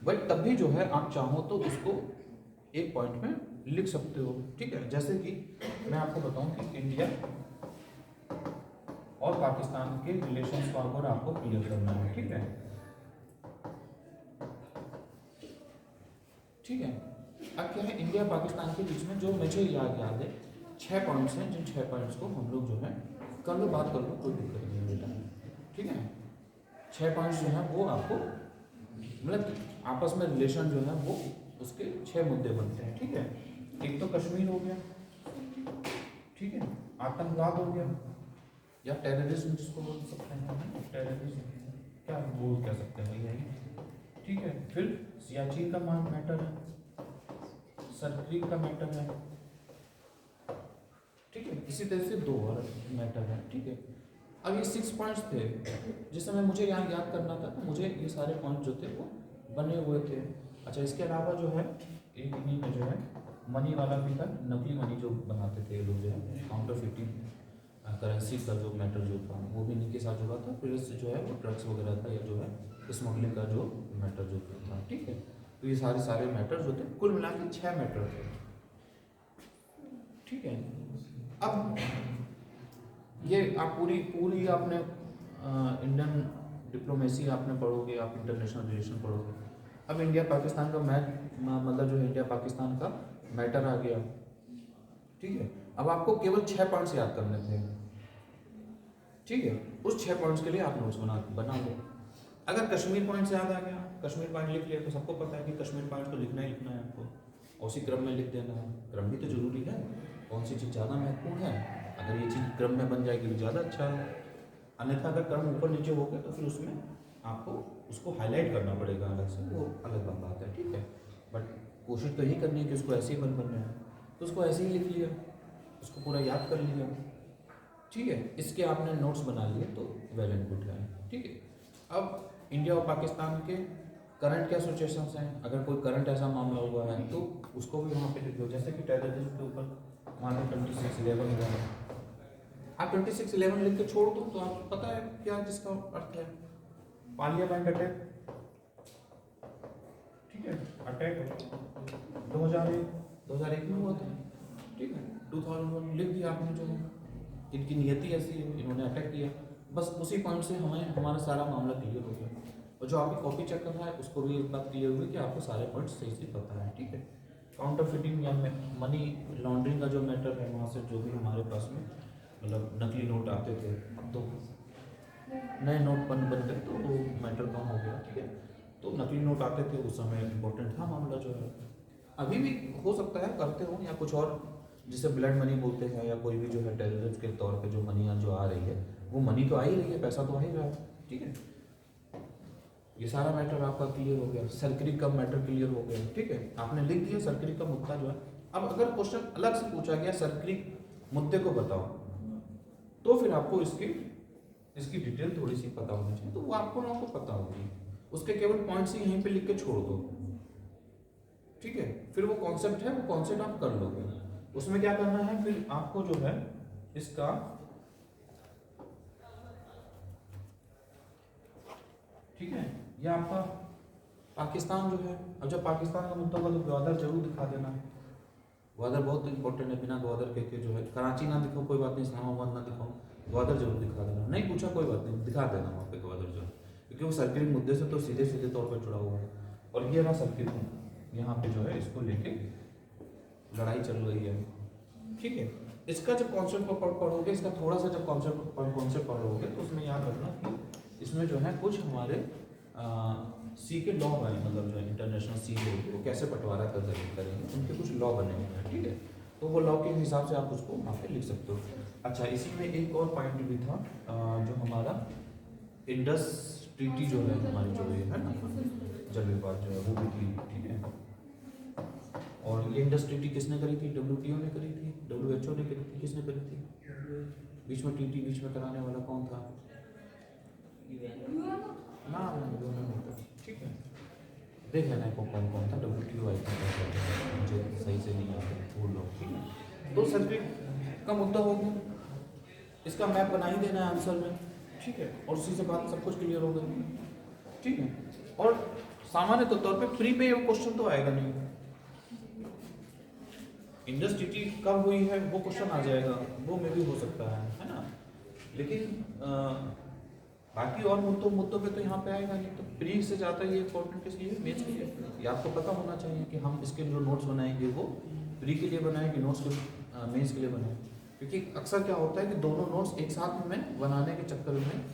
बट तब भी जो है आप चाहो तो उसको एक पॉइंट में लिख सकते हो, ठीक है। जैसे कि मैं आपको बताऊं कि इंडिया और पाकिस्तान के रिलेशंस को अगर आपको क्लियर करना है, ठीक है, ठीक है। अब क्या है, इंडिया पाकिस्तान के बीच में जो मुझे याद है 6 पॉइंट्स हैं, जिन 6 पॉइंट्स को हम लोग जो है कर लो, बात कर लो, कोई दिक्कत नहीं है बेटा, ठीक है। 6 पॉइंट्स जो है वो आपको मतलब आपस में रिलेशन जो है वो उसके 6 मुद्दे बनते हैं, ठीक है। एक तो कश्मीर हो गया, ठीक है, आतंकवाद हो गया या टेररिज्म जिसको बोल सकते हैं, टेररिज्म क्या बोल कह सकते हैं यही, ठीक है। फिर सियाचिन का मैटर है, सरक्रीक का मैटर है, ठीक है। इसी तरह से 2 और मैटर है, ठीक है। अब ये 6 पॉइंट्स थे, जिस समय मुझे यहाँ याद करना था तो मुझे ये सारे पॉइंट जो थे वो बने हुए थे। अच्छा, इसके अलावा जो है एक इन्हीं में जो है मनी वाला भी था, नकली मनी जो बनाते थे ये लोग जो है, काउंटरफिटिंग करेंसी का जो मैटर जो था वो भी इन्हीं के साथ जुड़ा था। प्लस जो है वो ड्रग्स वगैरह का या जो है स्मगलिंग का जो मैटर जो था, ठीक है। तो ये सारे मैटर जो थे कुल मिला के 6 मैटर थे, ठीक है। अब ये आप पूरी आपने इंडियन डिप्लोमेसी आपने पढ़ोगे, आप इंटरनेशनल रिलेशन पढ़ोगे। अब इंडिया पाकिस्तान का मतलब जो है इंडिया पाकिस्तान का मैटर आ गया, ठीक है। अब आपको केवल 6 पॉइंट्स याद करने थे, ठीक है। उस 6 पॉइंट्स के लिए आप नोट्स बना लो। अगर कश्मीर पॉइंट्स याद आ गया, कश्मीर पॉइंट लिख लिया, तो सबको पता है कि कश्मीर पॉइंट को लिखना ही लिखना है आपको, और उसी क्रम में लिख देना है। क्रम भी तो जरूरी है, कौन सी चीज़ ज़्यादा महत्वपूर्ण है, अगर ये चीज़ क्रम में बन जाएगी तो ज़्यादा अच्छा है। अन्यथा अगर क्रम ऊपर नीचे हो गया तो फिर उसमें आपको उसको हाईलाइट करना पड़ेगा अलग से, वो अलग बात है, ठीक है। बट कोशिश तो यही करनी है कि उसको ऐसे ही बनना है, तो उसको ऐसे ही लिख लिया, उसको पूरा याद कर लिया, ठीक है। इसके आपने नोट्स बना लिए तो वेल एंड गुड है, ठीक है। अब इंडिया और पाकिस्तान के करंट क्या सिचुएशंस हैं, अगर कोई करंट ऐसा मामला हुआ है तो उसको भी वहाँ पे लिख दो। जैसे कि टेररिज्म के ऊपर मान लो 26/11 हुआ है, आप 26/11 लिख के छोड़ दो तो आपको पता है क्या जिसका अर्थ है, पार्लियामेंट अटैक, ठीक है। अटैक 2001 में हुआ था, ठीक है। 2001 लिख दिया आपने, जो है इनकी नियति ऐसी है, इन्होंने अटैक किया, बस उसी पॉइंट से हमारा सारा मामला क्लियर हो गया। और जो आपकी कॉपी चेक कर रहा है उसको भी एक बात क्लियर हुई कि आपको सारे पॉइंट सही से पता है, ठीक है। काउंटर फिटिंग या मनी लॉन्ड्रिंग का जो मैटर है, वहाँ से जो भी हमारे पास में मतलब नकली नोट आते थे, अब तो नए नोट बन गए तो वो मैटर कम हो गया, ठीक है। तो नकली नोट आते थे उस समय इम्पोर्टेंट था मामला, जो है अभी भी हो सकता है करते हो, या कुछ और जिसे ब्लड मनी बोलते हैं, या कोई भी जो है टेररिस्ट के तौर पे जो मनी जो आ रही है, वो मनी तो आ ही रही है, पैसा तो आ ही रहा है, ठीक है। ये सारा मैटर आपका क्लियर हो गया। सरक्रीक का मैटर क्लियर हो गया, ठीक है, आपने लिख दिया सरक्रीक का मुद्दा जो है। अब अगर क्वेश्चन अलग से पूछा गया सरक्रीक मुद्दे को बताओ, तो फिर आपको इसकी डिटेल थोड़ी सी पता होनी चाहिए, तो वो आपको पता होगी, उसके केवल पॉइंट्स ही यहीं पे लिख के छोड़ दो, ठीक है। फिर वो कॉन्सेप्ट है, वो कॉन्सेप्ट आप कर लोगे। उसमें क्या करना है, फिर आपको जो है इसका ठीक है, ये आपका पाकिस्तान जो है, अब जब पाकिस्तान का मुद्दा होगा तो ग्वादर जरूर दिखा देना। ग्वादर बहुत इंपॉर्टेंट है, बिना ग्वादर के जो है कराची ना दिखो कोई बात नहीं, इस्लामाबाद ना दिखाओ, ग्वादर जरूर दिखा देना। नहीं पूछा कोई बात नहीं, दिखा देना वहाँ पे ग्वादर जो है, क्योंकि वो सर्किल मुद्दे से तो सीधे तौर पर जुड़ा हुआ है। और ये रहा सर्किल यहाँ पे जो है इसको लेके लड़ाई चल रही है, ठीक है। इसका जब कॉन्सेप्ट पढ़ोगे, इसका थोड़ा सा जब कॉन्सेप्ट पढ़ोगे तो उसमें याद रखना कि इसमें जो है कुछ हमारे सी के लॉ बने, मतलब जो इंटरनेशनल सी लोग वो कैसे बंटवारा करेंगे उनके कुछ लॉ बने हुए हैं, ठीक है। तो वो लॉ के हिसाब से आप उसको वहाँ पे लिख सकते हो। अच्छा, इसी में एक और पॉइंट भी था जो हमारा इंडस ट्रीटी जो है हमारी जो ये है ना जल विवाद जो है वो भी थी, ठीक है। और ये इंडस ट्रीटी किसने करी थी? WTO ने करी थी, WHO ने करी थी, किसने करी थी? बीच में ट्रीटी बीच में कराने वाला कौन था? ना ठीक है, देख लेना है कौन कौन था। WTO आई थी, मुझे सही से नहीं आता वो लोग, ठीक है। तो सर्टिफिकेट का मुद्दा हो गया, इसका मैप बना ही देना है आंसर में, ठीक है। और उसी से बात सब कुछ क्लियर हो गई, ठीक है। और सामान्य तौर पे प्री पे वो क्वेश्चन तो आएगा नहीं, इंडस ट्रीटी कब हुई है वो क्वेश्चन आ जाएगा, वो में भी हो सकता है ना। लेकिन बाकी और मुद्दों पे तो यहाँ पे आएगा नहीं। तो प्री से ज़्यादा ये इम्पोर्टेंट किस लिए? मेंस के लिए। ये आपको पता होना चाहिए कि हम इसके जो नोट्स बनाएंगे वो प्री के लिए बनाएंगे, नोट्स के मेंस के लिए बनाएंगे। क्योंकि अक्सर क्या होता है कि दोनों नोट्स एक साथ में बनाने के चक्कर में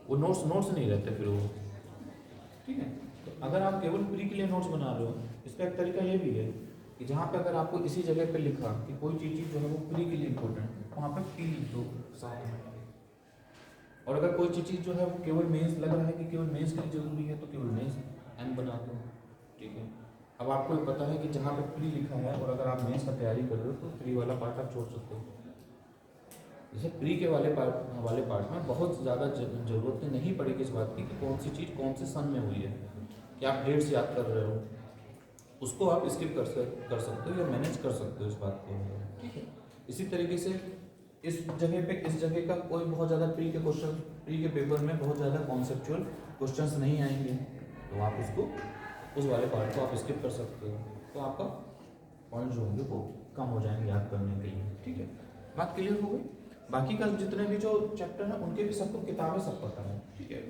वो नोट्स नहीं रहते फिर वो, ठीक है। तो अगर आप केवल प्री के लिए नोट्स बना रहे हो, इसका एक तरीका ये भी है कि जहाँ पे अगर आपको इसी जगह पे लिखा कि कोई चीज़ जो है वो प्री के लिए इम्पोर्टेंट है, वहाँ पे पी लिख दो साथ में। और अगर कोई चीज़ जो है वो केवल मेंस लग रहा है कि केवल मेंस के लिए जरूरी है, तो केवल मेंस एन बना दो, ठीक है। अब आपको पता है कि जहाँ पे प्री लिखा है और अगर आप मेंस का तैयारी कर रहे हो तो प्री वाला पार्ट आप छोड़ सकते हो। जैसे प्री के वाले पार्ट में बहुत ज़्यादा जरूरत नहीं पड़ेगी इस बात की कि कौन सी चीज़ कौन से सन में हुई है, कि आप डेट्स याद कर रहे हो, उसको आप स्किप कर सकते हो या मैनेज कर सकते हो इस बात को, ठीक है। इसी तरीके से इस जगह का कोई बहुत ज़्यादा प्री के पेपर में बहुत ज़्यादा कॉन्सेप्चुअल क्वेश्चंस नहीं आएंगे, तो आप उसको उस वाले पार्ट को आप स्किप कर सकते हो, तो आपका पॉइंट जो होंगे वो कम हो जाएंगे याद करने के लिए, ठीक है। बात क्लियर हो गई? बाकी का जितने भी जो चैप्टर है उनके भी सबको किताबें सब पता है, ठीक है।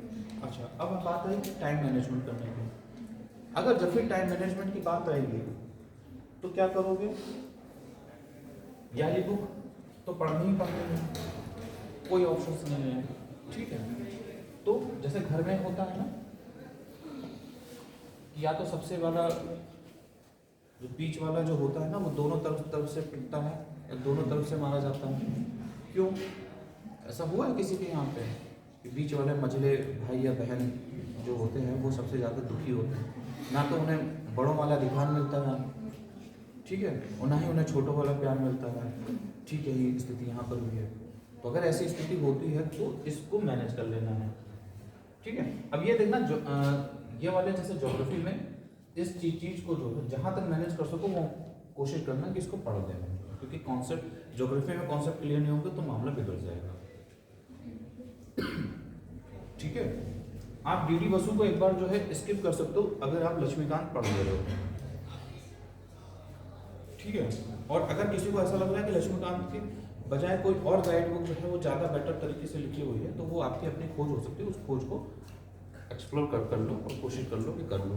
अच्छा, अब बात आई कि टाइम मैनेजमेंट करने की। अगर जब भी टाइम मैनेजमेंट की बात आएगी तो क्या करोगे? याली बुक तो पढ़नी ही पड़नी है, कोई ऑप्शन नहीं है, ठीक है। तो जैसे घर में होता है ना, या तो सबसे वाला जो बीच वाला जो होता है ना वो दोनों तरफ से टूटता है या दोनों तरफ से मारा जाता है। क्यों ऐसा हुआ है किसी के यहाँ पे कि बीच वाले मझले भाई या बहन जो होते हैं वो सबसे ज़्यादा दुखी होते हैं, ना तो उन्हें बड़ों वाला अधिकार मिलता है, ठीक है, और ना ही उन्हें छोटों वाला प्यार मिलता है, ठीक है। ये स्थिति यहाँ पर भी है। तो अगर ऐसी स्थिति होती है तो इसको मैनेज कर लेना है, ठीक है। अब ये देखना जो ये वाले जैसे ज्योग्राफी में इस चीज़ को जो जहाँ तक मैनेज कर सको वो कोशिश करना कि इसको पढ़ देना, क्योंकि कॉन्सेप्ट ज्योग्राफी में कॉन्सेप्ट क्लियर नहीं होंगे तो मामला बिगड़ जाएगा, ठीक है। आप डीडी बसु को एक बार जो है स्किप कर सकते हो अगर आप लक्ष्मीकांत पढ़ ले रहे हो, ठीक है। और अगर किसी को ऐसा लग रहा है कि लक्ष्मीकांत के बजाय कोई और गाइड बुक जो है वो ज़्यादा बेटर तरीके से लिखी हुई है तो वो आपकी अपनी खोज हो सकती है, उस खोज को एक्सप्लोर कर लो और कोशिश कर लो कि कर लो,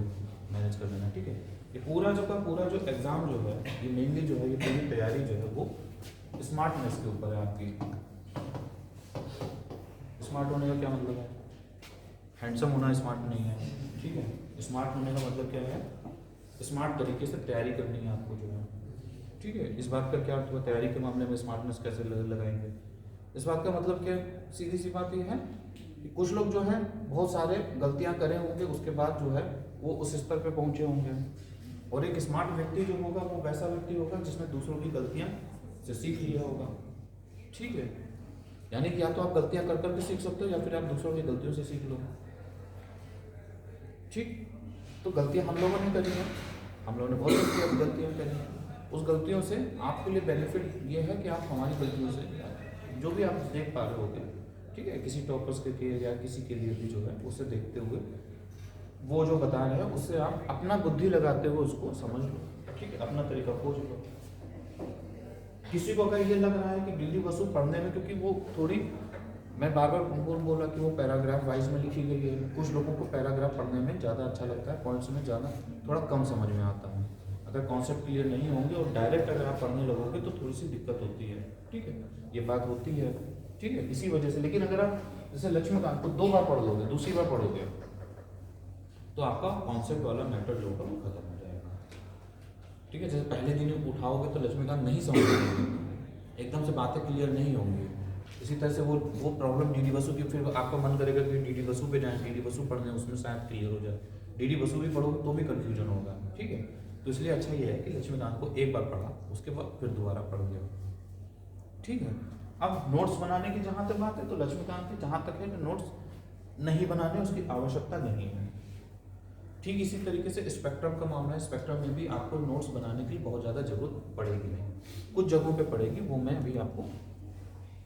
मैनेज कर लेना, ठीक है। ये पूरा जो एग्ज़ाम जो है ये मेनली जो है ये पूरी तैयारी जो है वो स्मार्टनेस के ऊपर है आपकी। स्मार्ट होने का क्या मतलब है? हैंडसम होना स्मार्ट नहीं है, ठीक है। स्मार्ट होने का मतलब क्या है? स्मार्ट तरीके से तैयारी करनी है आपको जो है, ठीक है। इस बात का क्या अर्थ हुआ? तैयारी के मामले में स्मार्टनेस कैसे लगाएंगे? इस बात का मतलब क्या? सीधी सी बात ये है कि कुछ लोग जो हैं बहुत सारे गलतियां करे होंगे, उसके बाद जो है वो उस स्तर पे पहुंचे होंगे, और एक स्मार्ट व्यक्ति जो होगा वो वैसा व्यक्ति होगा जिसने दूसरों की गलतियां से सीख लिया होगा, ठीक है। यानी कि या तो आप गलतियां कर करके सीख सकते हो या फिर आप दूसरों की गलतियों से सीख लो, ठीक। तो गलतियां हम लोगों ने करी हैं, हम लोगों ने बहुत गलतियां करी हैं, उस गलतियों से आपके लिए बेनिफिट ये है कि आप हमारी गलतियों से जो भी आप देख पा रहे होगे, ठीक है, किसी टॉपर्स के या किसी के लिए भी जो है उसे देखते हुए वो जो बता रहे हैं उससे आप अपना बुद्धि लगाते हुए उसको समझ लो, ठीक है, अपना तरीका खोज लो। किसी को अगर ये लग रहा है कि डीडी बसु पढ़ने में, क्योंकि वो थोड़ी, मैं बार बार बोला कि वो पैराग्राफ वाइज में लिखी गई है, कुछ लोगों को पैराग्राफ पढ़ने में ज़्यादा अच्छा लगता है, पॉइंट्स में ज़्यादा थोड़ा कम समझ में आता है। अगर कॉन्सेप्ट क्लियर नहीं होंगे और डायरेक्ट अगर आप पढ़ने लगोगे तो थोड़ी सी दिक्कत होती है, ठीक है, ये बात होती है, ठीक है, इसी वजह से। लेकिन अगर आप जैसे लक्ष्मीकांत को 2 बार पढ़ लोगे, दूसरी बार पढ़ोगे तो आपका कॉन्सेप्ट वाला मैटर जो होगा वो खत्म हो जाएगा, ठीक है। जैसे पहले दिन उठाओगे तो लक्ष्मीकांत नहीं समझ पाओगे, एकदम से बातें क्लियर नहीं होंगी। इसी तरह से वो प्रॉब्लम डीडी बसु की, फिर आपका मन करेगा कि डीडी बसु पे जाएं, डीडी बसु पढ़ने, उसमें शायद क्लियर हो जाए। डीडी बसु भी पढ़ोगे तो भी कंफ्यूजन होगा, ठीक है। तो इसलिए अच्छा ये है कि लक्ष्मीकांत को एक बार पढ़ा, उसके बाद फिर दोबारा पढ़ लिया, ठीक है। अब नोट्स बनाने की जहाँ तक बात है तो लक्ष्मीकांत की जहाँ तक है कि नोट्स नहीं बनाने, उसकी आवश्यकता नहीं है। ठीक इसी तरीके से स्पेक्ट्रम का मामला है, स्पेक्ट्रम में भी आपको नोट्स बनाने की बहुत ज़्यादा जरूरत पड़ेगी नहीं, कुछ जगहों पे पड़ेगी, वो मैं भी आपको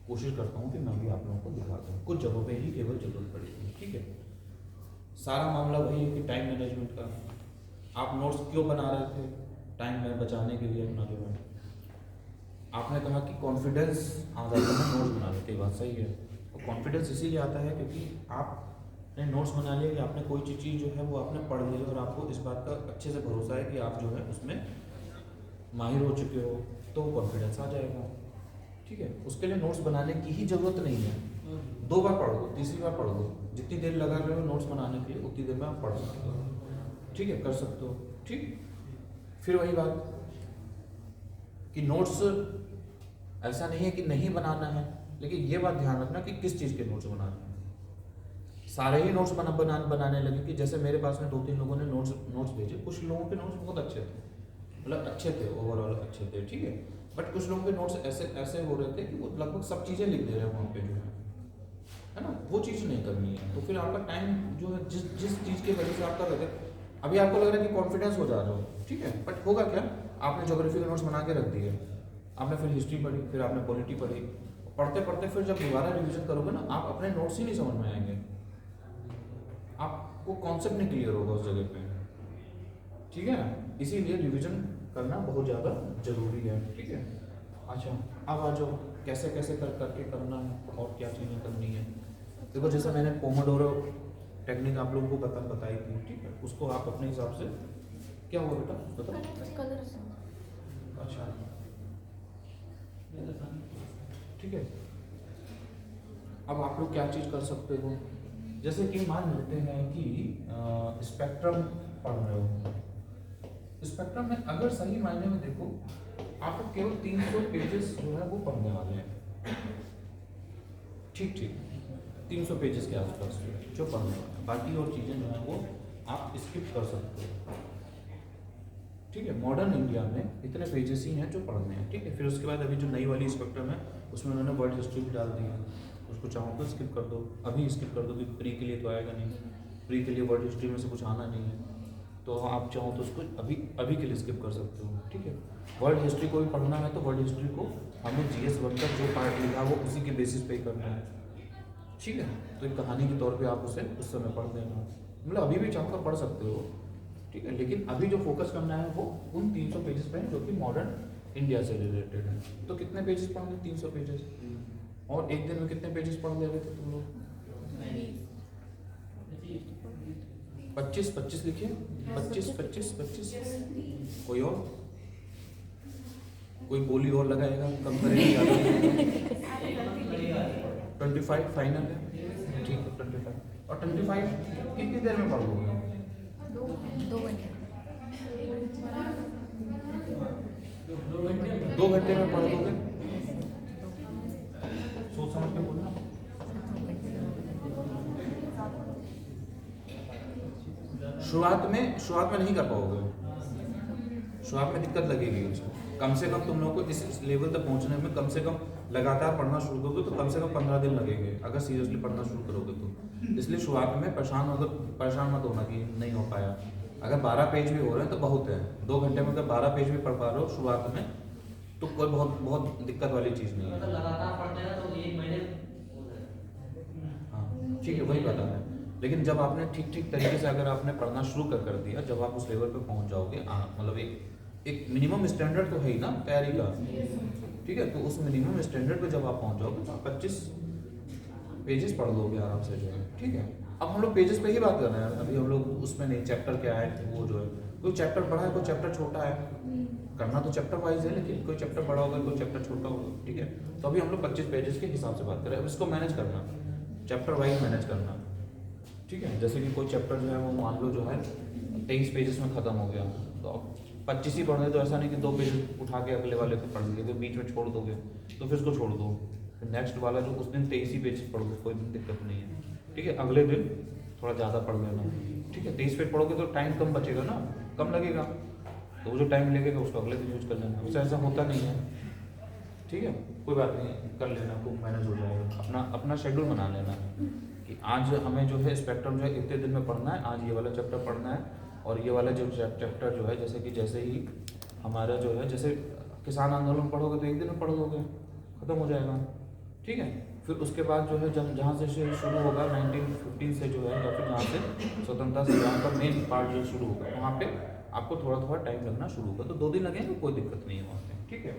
कोशिश करता हूँ कि मैं भी आप लोगों को दिखाता हूँ, कुछ जगहों पे ही केवल जरूरत पड़ेगी, ठीक है। सारा मामला वही है कि टाइम मैनेजमेंट का। आप नोट्स क्यों बना रहे थे? टाइम में बचाने के लिए अपना जो है। आपने कहा कि कॉन्फिडेंस आ जाता है नोट्स बनाने की, बात सही है। और कॉन्फिडेंस इसीलिए आता है क्योंकि आपने नोट्स बना लिया कि आपने कोई चीज़ जो है वो आपने पढ़ ली और आपको इस बात का अच्छे से भरोसा है कि आप जो है उसमें माहिर हो चुके हो, तो कॉन्फिडेंस आ जाएगा, ठीक है। उसके लिए नोट्स बनाने की ही जरूरत नहीं है, 2 बार पढ़ लो, तीसरी बार पढ़ लो, जितनी देर लगा रहे हो नोट्स बनाने के लिए उतनी देर में आप पढ़ सकते हो, ठीक है, कर सकते हो, ठीक। फिर वही बात कि नोट्स ऐसा नहीं है कि नहीं बनाना है, लेकिन ये बात ध्यान रखना कि किस चीज़ के नोट्स बनाने हैं। सारे ही नोट्स बनाने लगे कि जैसे मेरे पास में 2-3 लोगों ने नोट्स भेजे, कुछ लोगों के नोट्स बहुत अच्छे थे, मतलब अच्छे थे, ओवरऑल अच्छे थे, ठीक है। बट कुछ लोगों के नोट्स ऐसे हो रहे थे कि वो लगभग सब चीज़ें लिख दे रहे हैं वहाँ पे जो है ना, वो चीज़ नहीं करनी है। तो फिर आपका टाइम जो है जिस चीज़ की वजह से आपका लगे, अभी आपको लग रहा है कि कॉन्फिडेंस हो जा रहा हो, ठीक है, बट होगा क्या, आपने ज्योग्राफी के नोट्स बना के रख दिए, आपने फिर हिस्ट्री पढ़ी, फिर आपने पॉलिटी पढ़ी, पढ़ते पढ़ते फिर जब दोबारा रिवीजन करोगे ना, आप अपने नोट्स ही नहीं समझ में आएंगे, आपको कॉन्सेप्ट नहीं क्लियर होगा उस जगह पे, ठीक है। इसीलिए रिवीजन करना बहुत ज़्यादा जरूरी है, ठीक है। अच्छा, अब आ जाओ कैसे कैसे करके करना है और क्या चीज़ें करनी है। देखो जैसे मैंने पोमोडोरो टेक्निक आप लोगों को बताई थी, ठीक है, उसको आप अपने हिसाब से, क्या हुआ बेटा बताओ। अच्छा ठीक है, अब आप लोग क्या चीज़ कर सकते हो, जैसे कि मान लेते हैं कि स्पेक्ट्रम पढ़ रहे हो। स्पेक्ट्रम में अगर सही मायने में देखो, आपको केवल 300 पेजेस जो है वो पढ़ने वाले हैं, ठीक 300 पेजेस के आसपास जो पढ़ने वाले हैं, बाकी और चीज़ें जो हैं वो आप स्किप कर सकते हो, ठीक है। मॉडर्न इंडिया में इतने पेजेस ही हैं जो पढ़ने हैं, ठीक है। फिर उसके बाद अभी जो नई वाली स्पेक्ट्रम है उसमें उन्होंने वर्ल्ड हिस्ट्री भी डाल दी है, उसको चाहो तो स्किप कर दो, अभी स्किप कर दो कि प्री के लिए तो आएगा नहीं, प्री के लिए वर्ल्ड हिस्ट्री में से कुछ आना नहीं है, तो आप चाहो तो उसको अभी के लिए स्किप कर सकते हो, ठीक है। वर्ल्ड हिस्ट्री को भी पढ़ना है तो वर्ल्ड हिस्ट्री को हमें GS 1 का जो पार्ट लिखा वो उसी के बेसिस पे ही करना है, ठीक है। तो एक कहानी के तौर पे आप उसे उस समय पढ़ देना, मतलब अभी भी चाहो तो पढ़ सकते हो, ठीक है। लेकिन अभी जो फोकस करना है वो उन 300 पेजेस पे है जो कि मॉडर्न इंडिया से रिलेटेड है। तो कितने पेजेस पढ़ोगे? 300 पेजेस। और एक दिन में कितने पेजेस पढ़ ले रहे थे तुम लोग? 25 लिखिए, 25। कोई और? कोई बोली और लगाएगा, कम करेगा, ज़्यादा? 25 फाइनल है, ठीक है 25। और 25 कितनी देर में पढ़ लोगे? 2 घंटे में पढ़ लोगे? सोच समझ के बोलना। शुरुआत में नहीं कर पाओगे, शुरुआत में दिक्कत लगेगी उसको। कम से कम तुम लोग को इस लेवल तक पहुंचने में कम से कम लगातार पढ़ना शुरू करोगे तो कम से कम 15 दिन लगेंगे, अगर सीरियसली पढ़ना शुरू करोगे तो। इसलिए शुरुआत में परेशान मत होना कि नहीं हो पाया। अगर 12 पेज भी हो रहे हैं तो बहुत है, 2 घंटे में अगर 12 पेज भी पढ़ पा रहे हो शुरुआत में तो कोई बहुत दिक्कत वाली चीज़ नहीं है। लगातार पढ़ते हैं तो 1 महीने, हाँ ठीक है, वही पता है। लेकिन जब आपने ठीक तरीके से अगर आपने पढ़ना शुरू कर दिया, जब आप उस लेवल पे पहुंच जाओगे, मतलब एक मिनिमम स्टैंडर्ड तो है ही ना तैयारी का, ठीक है। तो उस मिनिमम स्टैंडर्ड पे जब आप पहुंच जाओगे तो आप 25 पेजेस पढ़ लोगे आराम से जो है, ठीक है। अब हम लोग पेजेस पे ही बात कर रहे हैं, अभी हम लोग उसमें नहीं, चैप्टर क्या है वो जो है कोई चैप्टर बड़ा है, कोई चैप्टर छोटा है, करना तो चैप्टर वाइज है, लेकिन कोई चैप्टर बड़ा होगा, कोई चैप्टर छोटा होगा, ठीक है। तो अभी हम लोग 25 पेजेस के हिसाब से बात करें। अब इसको मैनेज करना, चैप्टर वाइज मैनेज करना, ठीक है। जैसे कि कोई चैप्टर जो है वो मान लो जो है 23 पेजेस में ख़त्म हो गया, तो अब 25 ही पढ़ने, तो ऐसा नहीं कि 2 पेज उठा के अगले वाले को पढ़ लिए, तो बीच में छोड़ दोगे तो फिर उसको छोड़ दो, फिर नेक्स्ट वाला जो उस दिन 23 ही पेज पढ़ोगे, कोई दिक्कत नहीं है, ठीक है। अगले दिन थोड़ा ज़्यादा पढ़ लेना, ठीक है। 23 पेज पढ़ोगे तो टाइम कम बचेगा ना, कम लगेगा, तो वो जो टाइम लगेगा उसको अगले दिन यूज कर लेना, उससे ऐसा होता नहीं है, ठीक है। कोई बात नहीं, कर लेना, खूब मैनेज हो जाएगा। अपना शेड्यूल बना लेना कि आज हमें जो है स्पेक्ट्रम जो है इतने दिन में पढ़ना है, आज ये वाला चैप्टर पढ़ना है, और ये वाला जो चैप्टर जो है जैसे ही हमारा जो है, जैसे किसान आंदोलन पढ़ोगे तो एक दिन में पढ़ दोगे, ख़त्म हो जाएगा, ठीक है। फिर उसके बाद जो है जहाँ से शुरू होगा 1915 से जो है, या फिर जहाँ से स्वतंत्रता संग्राम का मेन पार्ट जो शुरू होगा, वहाँ पे आपको थोड़ा थोड़ा टाइम लगना शुरू होगा, तो 2 दिन लगेंगे, कोई दिक्कत नहीं है वहाँ पे, ठीक है।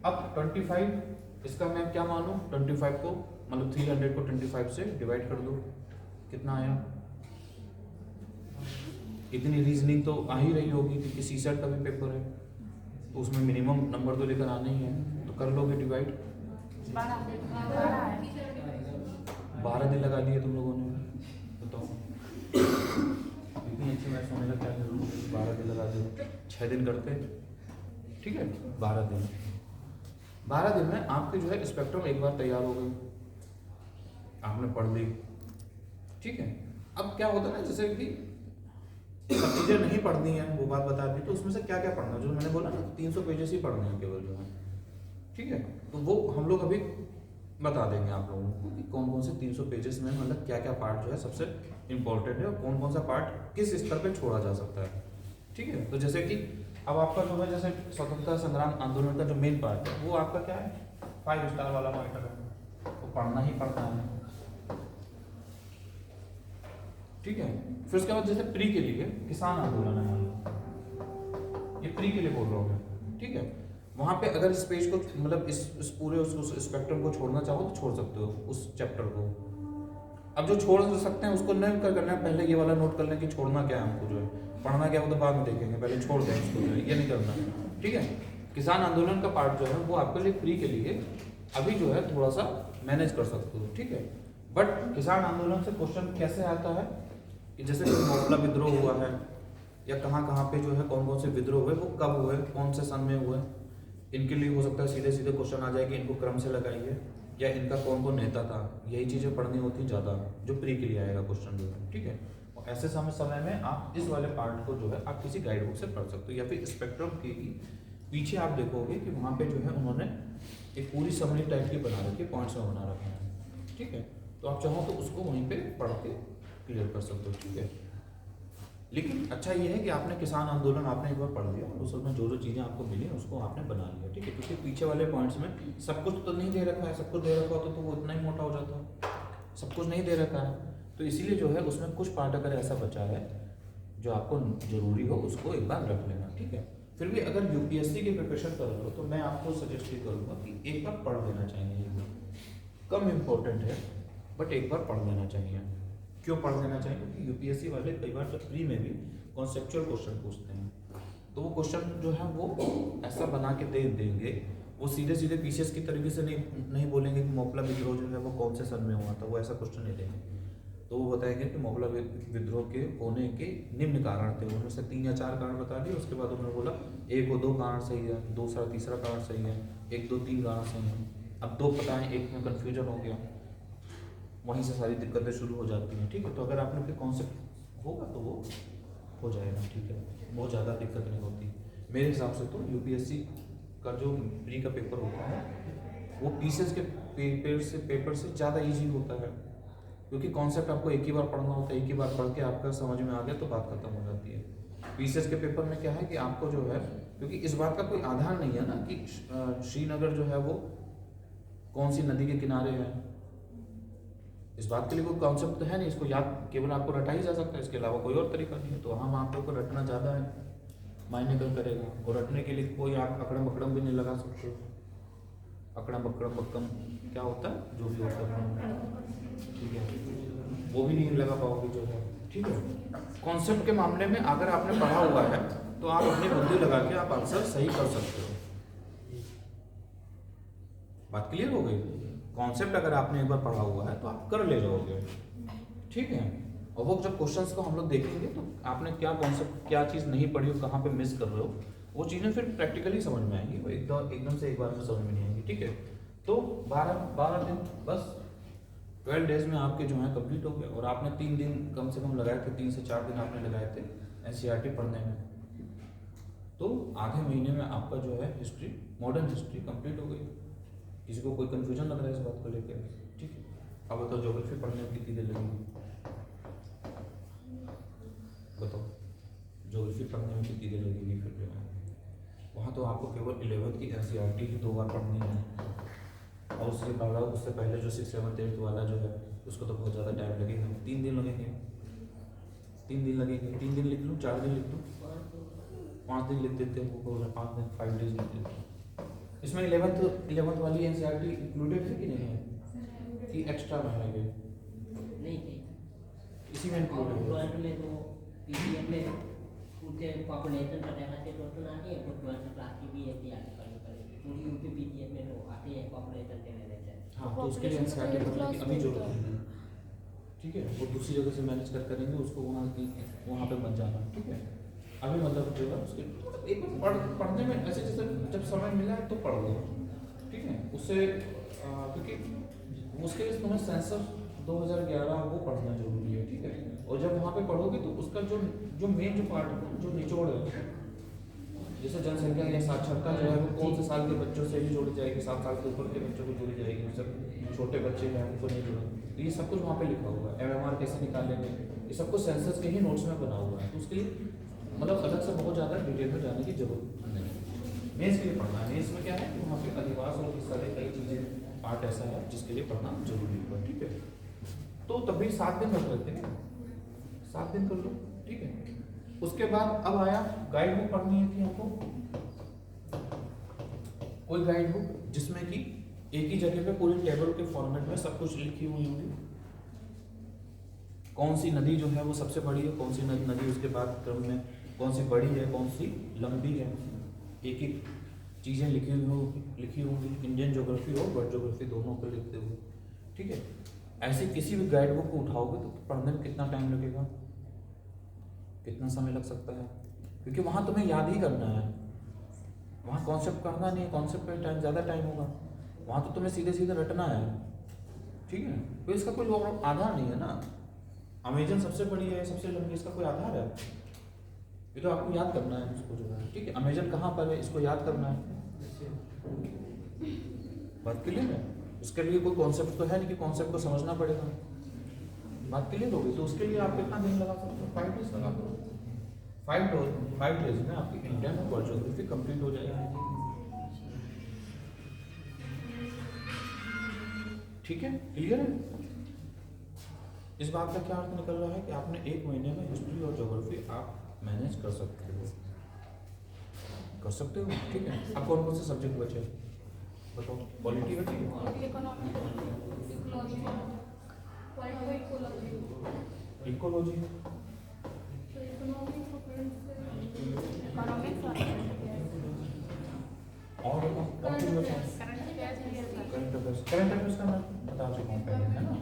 अब 25 इसका मैं क्या मानूँ, 25 को मतलब 300 को 25 से डिवाइड कर दो, कितना आया। इतनी रीजनिंग तो आ ही रही होगी क्योंकि सीसेट का भी पेपर है, तो उसमें मिनिमम नंबर तो लेकर आना ही है, तो कर लोगे डिवाइड। 12 दिन लगा दिए तुम लोगों ने, बताओ इतनी अच्छी मैथ्स होने का क्या जरूरत है, 12 दिन लगा दो, 6 दिन करते, ठीक है। 12 दिन में आपके जो है स्पेक्ट्रम एक बार तैयार हो गई, आपने पढ़ ली, ठीक है। अब क्या होता है ना, जैसे कि सब चीज़ें नहीं पढ़नी है, वो बात बता दी, तो उसमें से क्या क्या पढ़ना है, जो मैंने बोला ना 300 पेजेस ही पढ़ने हैं केवल जो है, ठीक है। तो वो हम लोग अभी बता देंगे आप लोगों को कि कौन कौन से 300 पेजेस में मतलब क्या क्या पार्ट जो है सबसे इम्पोर्टेंट है, और कौन कौन सा पार्ट किस स्तर पे छोड़ा जा सकता है, ठीक है। तो जैसे कि अब आपका जो है, जैसे स्वतंत्रता संग्राम आंदोलन का जो मेन पार्ट है वो आपका क्या है, 5 स्टार वाला पार्ट है, वो पढ़ना ही पढ़ना है, ठीक है। फिर उसके बाद जैसे प्री के लिए किसान आंदोलन है, ये प्री के लिए बोल रहा हूँ मैं, ठीक है। वहाँ पे अगर इस पेज को मतलब इस पूरे उस स्पेक्ट्रम को छोड़ना चाहो तो छोड़ सकते हो, उस चैप्टर को। अब जो छोड़ सकते हैं उसको नहीं करना है, पहले ये वाला नोट कर लें कि छोड़ना क्या है हमको, जो है पढ़ना क्या है वो तो बाद में देखेंगे, पहले छोड़ दें उसको, जो है ये नहीं करना, ठीक है। किसान आंदोलन का पार्ट जो है वो आपके लिए प्री के लिए अभी जो है थोड़ा सा मैनेज कर सकते हो, ठीक है। बट किसान आंदोलन से क्वेश्चन कैसे आता है कि जैसे मोहल्ला विद्रोह हुआ है, या कहाँ कहाँ पे जो है कौन कौन से विद्रोह हुए, वो कब हुए, कौन से सन में हुए, इनके लिए हो सकता है सीधे सीधे क्वेश्चन आ जाए कि इनको क्रम से लगाइए, या इनका कौन कौन नेता था, यही चीज़ें पढ़नी होती ज़्यादा, जो प्री के लिए आएगा क्वेश्चन जो है, ठीक है। और ऐसे समय में आप इस वाले पार्ट को जो है आप किसी गाइड बुक से पढ़ सकते हो, या फिर स्पेक्ट्रम के ही पीछे आप देखोगे कि वहाँ पे जो है उन्होंने एक पूरी समरी टाइप की बना रखी है, पॉइंट्स में बना रखे हैं, ठीक है। तो आप चाहो तो उसको वहीं पे पढ़ के क्लियर कर सकते हो, ठीक है। लेकिन अच्छा ये है कि आपने किसान आंदोलन आपने एक बार पढ़ लिया, उसमें जो जो चीज़ें आपको मिली उसको आपने बना लिया, ठीक है। क्योंकि पीछे वाले पॉइंट्स में सब कुछ तो नहीं दे रखा है, सब कुछ दे रखा होता तो वो इतना ही मोटा हो जाता, सब कुछ नहीं दे रखा है, तो इसीलिए जो है उसमें कुछ पार्ट अगर ऐसा बचा है जो आपको जरूरी हो उसको एक बार रख लेना, ठीक है। फिर भी अगर यूपीएससी की प्रिपरेशन कर रहे हो तो मैं आपको सजेस्ट ये करूँगा कि एक बार पढ़ लेना चाहिए, कम इम्पोर्टेंट है बट एक बार पढ़ लेना चाहिए। क्यों पढ़ लेना चाहिए? क्योंकि यूपीएससी वाले कई बार जब प्री में भी कॉन्सेप्चुअल क्वेश्चन पूछते हैं, तो वो क्वेश्चन जो है वो ऐसा बना के दे देंगे, वो सीधे सीधे पीसीएस की तरीके से नहीं बोलेंगे कि मोहल्ला विद्रोह जो है वो कौन से सन में हुआ था, वो ऐसा क्वेश्चन नहीं देंगे। तो वो बताएंगे कि मोहल्ला विद्रोह के होने के निम्न कारण थे, उनमें से 3 या 4 कारण बता दिए, उसके बाद उन्होंने बोला 1 और 2 कारण सही है, दूसरा तीसरा कारण सही है, 1 2 3 कारण सही है। अब 2 पता है, 1 में कन्फ्यूजन हो गया, वहीं से सारी दिक्कतें शुरू हो जाती हैं, ठीक है। तो अगर आपने फिर कॉन्सेप्ट होगा तो वो हो जाएगा, ठीक है, बहुत ज़्यादा दिक्कत नहीं होती मेरे हिसाब से। तो यूपीएससी का जो प्री का पेपर होता है वो पीसीएस के पेपर से ज़्यादा ईजी होता है, क्योंकि कॉन्सेप्ट आपको एक ही बार पढ़ना होता है, एक ही बार पढ़ के आपका समझ में आ गया तो बात खत्म हो जाती है। पीसीएस के पेपर में क्या है कि आपको जो है, क्योंकि इस बात का कोई आधार नहीं है ना कि श्रीनगर जो है वो कौन सी नदी के किनारे है, इस बात के लिए कोई कॉन्सेप्ट तो है नहीं, इसको याद केवल आपको रटा ही जा सकता है, इसके अलावा कोई और तरीका नहीं है। तो हम आप लोग को रटना ज़्यादा है, मायने कम करेगा, और रटने के लिए कोई आप अकड़म बकड़म भी नहीं लगा सकते हो। अकड़म बकड़म बक्कम क्या होता है, जो भी होता है, ठीक है, वो भी नहीं लगा पाओगे जो है, ठीक है। कॉन्सेप्ट के मामले में अगर आपने पढ़ा हुआ है तो आप अपनी बुद्धि लगा के आप आंसर सही कर सकते हो। बात क्लियर हो गई? कॉन्सेप्ट अगर आपने एक बार पढ़ा हुआ है तो आप कर ले जाओगे, ठीक है। और वो जब क्वेश्चंस को हम लोग देखेंगे तो आपने क्या कॉन्सेप्ट, क्या चीज़ नहीं पढ़ी हो, कहाँ पे मिस कर रहे हो, वो चीज़ें फिर प्रैक्टिकली समझ में आएंगी, वो एकदम से एक बार में समझ में नहीं आएंगी, ठीक है। तो 12 दिन बस 12 डेज में आपके जो है कंप्लीट हो गए। और आपने 3 दिन कम से कम लगाए थे, 3 से 4 दिन आपने लगाए थे NCERT पढ़ने में, तो आधे महीने में आपका जो है हिस्ट्री, मॉडर्न हिस्ट्री कंप्लीट हो गई। किसी को कोई कंफ्यूजन लग रहा है इस बात को लेकर? ठीक है। अब बताओ ज्योग्राफी पढ़ने में कितनी देर लगेगी? बताओ ज्योग्राफी पढ़ने में कितनी देर लगेगी? फिर जो है वहाँ तो आपको केवल 11th की NCERT ही 2 बार पढ़नी है, और उसके बाद उससे पहले जो 6th 7th 8th वाला जो है उसको तो बहुत ज़्यादा टाइम लगेगा। 3 दिन लगेंगे, 3 दिन लगेंगे। 3 दिन लिख लूँ, 4 दिन लिख लूँ, 5 दिन लिख देते हैं, वो 5 दिन 5 डेज लिख देते हैं। इसमें 11th वाली NCERT इंक्लूडेड है कि नहीं है, कि एक्स्ट्रा में है ये? नहीं थी इसी में इंक्लूडेड है। 12th में तो पीसीएम में उनके पॉपुलेशन पता है तो सुना है, तो 12th क्लास की भी NCERT करनी पड़ेगी पूरी, उनके पीसीएम में तो आते हैं पॉपुलेशन के रिलेटेड। हाँ, तो उसके लिए NCERT पढ़ने की अभी जरूरत नहीं है, ठीक है। वो दूसरी जगह से मैनेज कर करेंगे, उसको वहाँ पे मत जाना, ठीक है। अभी मतलब जो है उसके एक बार पढ़ने में ऐसे जैसे जब समय मिला है तो पढ़ लो, ठीक है। उससे क्योंकि उसके लिए तुम्हें सेंसस 2011 वो पढ़ना जरूरी है, ठीक है। और जब वहाँ पे पढ़ोगे तो उसका जो मेन जो पार्ट है, जो निचोड़ है, जैसे जनसंख्या या साक्षरता जो है वो कौन से साल के बच्चों से ही जोड़ी जाएगी, 7 साल के ऊपर के बच्चों को जोड़ी जाएगी, सब छोटे बच्चे हैं उनको नहीं जोड़ा। तो ये सब कुछ वहाँ पे लिखा हुआ है। MMR कैसे निकालेंगे, ये सब कुछ सेंसस के ही नोट्स में बना हुआ है। तो उसके लिए मतलब अलग से बहुत ज़्यादा डिटेल में जाने की जरूरत नहीं है। मेंस के लिए पढ़ना है। मेंस में क्या है कि वहाँ पे अधिवास और इस सारे कई चीज़ें पार्ट ऐसा है जिसके लिए पढ़ना जरूरी होगा, ठीक है। तो तभी 7 दिन रख लेते हैं, 7 दिन कर लो, ठीक है। उसके बाद अब आया गाइड बुक पढ़नी है थी हमको, कोई गाइड बुक जिसमें कि एक ही जगह पे पूरी टेबल के फॉर्मेट में सब कुछ लिखी हुई होगी। कौन सी नदी जो है वो सबसे बड़ी है, कौन सी नदी उसके बाद क्रम में कौन सी बड़ी है, कौन सी लंबी है, एक एक चीज़ें लिखी होंगी। इंडियन ज्योग्राफी और वर्ल्ड ज्योग्राफी दोनों को लिखते हुए, ठीक है। ऐसे किसी भी गाइड बुक को उठाओगे तो पढ़ने में कितना टाइम लगेगा, कितना समय लग सकता है? क्योंकि वहाँ तुम्हें याद ही करना है, वहाँ कॉन्सेप्ट करना नहीं है, कॉन्सेप्ट पे टाइम ज़्यादा टाइम होगा। वहाँ तो तुम्हें सीधे सीधे रटना है, ठीक है। तो इसका कोई आधार नहीं है ना। अमेजन सबसे बड़ी है, सबसे लंबी, इसका कोई आधार है? ये तो आपको याद करना है इसको जो है, ठीक है। अमेजन कहाँ पर है इसको याद करना है, बात क्लियर है। उसके लिए कोई कॉन्सेप्ट तो है नहीं कि कॉन्सेप्ट को समझना पड़ेगा, बात क्लियर होगी। तो उसके लिए आप कितना दिन लगा सकते हो? 5 डेज लगा दो। 5 डेज में आपकी इंडियन और वर्ल्ड ज्योग्राफी कंप्लीट हो जाएगी, ठीक है। क्लियर है? इस बात का क्या अर्थ निकल रहा है कि आपने 1 महीने में हिस्ट्री और ज्योग्राफी आप मैनेज कर सकते हो, ठीक है। अब कौन कौन से सब्जेक्ट बचे बताओ? पॉलिटी बची, इकोलॉजी, और कुछ बचा? करंट अफेयर्स का मैं बता चुका हूँ पहले, है ना,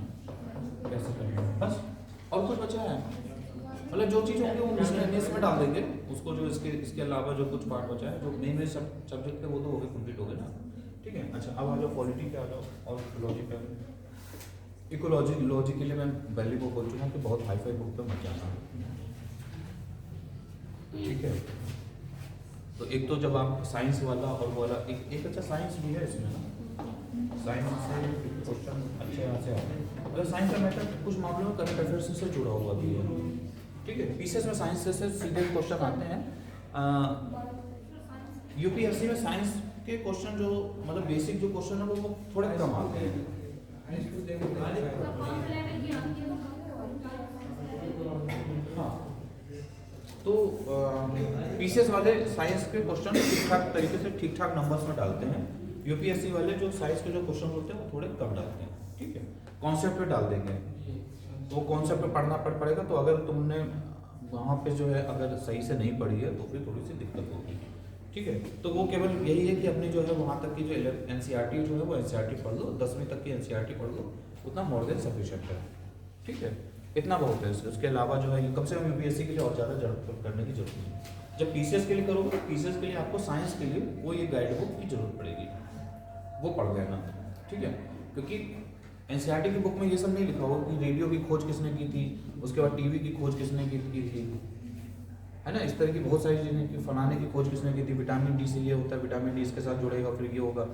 कैसे करना है बस। और कुछ बचा है? मतलब जो चीज़ होंगी वो मिसलेनियस में डाल देंगे उसको, जो इसके अलावा जो कुछ पार्ट बचा है, जो मेन सब्जेक्ट है वो तो हो गए, कंप्लीट हो गए ना, ठीक है। अच्छा, अब आ जाओ पॉलिटी पे आ जाओ और इकोलॉजी पे। इकोलॉजी के लिए मैं पहले वो बोल चुका हूँ कि बहुत हाई-फाई बुक पे मत जाना, ठीक है। तो एक तो जब आप साइंस वाला और वाला एक अच्छा साइंस भी है इसमें ना, साइंस से क्वेश्चन अच्छे यहाँ से आते हैं। अगर साइंस का मैटर कुछ मामलों में करंट अफेयर्स से जुड़ा हुआ भी है, ठीक है। पीसीएस में साइंस से सीधे क्वेश्चन आते हैं। यूपीएससी में साइंस के क्वेश्चन जो मतलब बेसिक जो क्वेश्चन है वो थोड़े कम आते हैं। हाँ, तो पीसीएस वाले साइंस के क्वेश्चन ठीक ठाक तरीके से ठीक ठाक नंबर्स में डालते हैं। यूपीएससी वाले जो साइंस के जो क्वेश्चन होते हैं वो थोड़े कम डालते हैं, ठीक है। कॉन्सेप्ट पे डाल देंगे, तो वो कॉन्सेप्ट में पढ़ना पड़ेगा। तो अगर तुमने वहाँ पे जो है अगर सही से नहीं पढ़ी है तो फिर थोड़ी सी दिक्कत होगी, ठीक है। तो वो केवल यही है कि अपनी जो है वहाँ तक की जो NCERT जो है वो NCERT पढ़ लो, 10वीं तक की NCERT पढ़ लो, उतना मोर देन सफिशिएंट है, ठीक है। इतना बहुत है। उसके अलावा जो है कम से कम UPSC के लिए और ज़्यादा जरूरत करने की जरूरत नहीं है। जब PCS के लिए करोगे तो PCS के लिए आपको साइंस के लिए वो ये गाइड बुक की जरूरत पड़ेगी, वो पढ़ लेना, ठीक है। क्योंकि NCERT की बुक में ये सब नहीं लिखा होगा कि रेडियो की खोज किसने की थी, उसके बाद TV की खोज किसने की थी, है ना। इस तरह की बहुत सारी चीज़ें कि फलाने की खोज किसने की थी, विटामिन D से ये होता है, विटामिन D इसके साथ जुड़ेगा फिर ये होगा,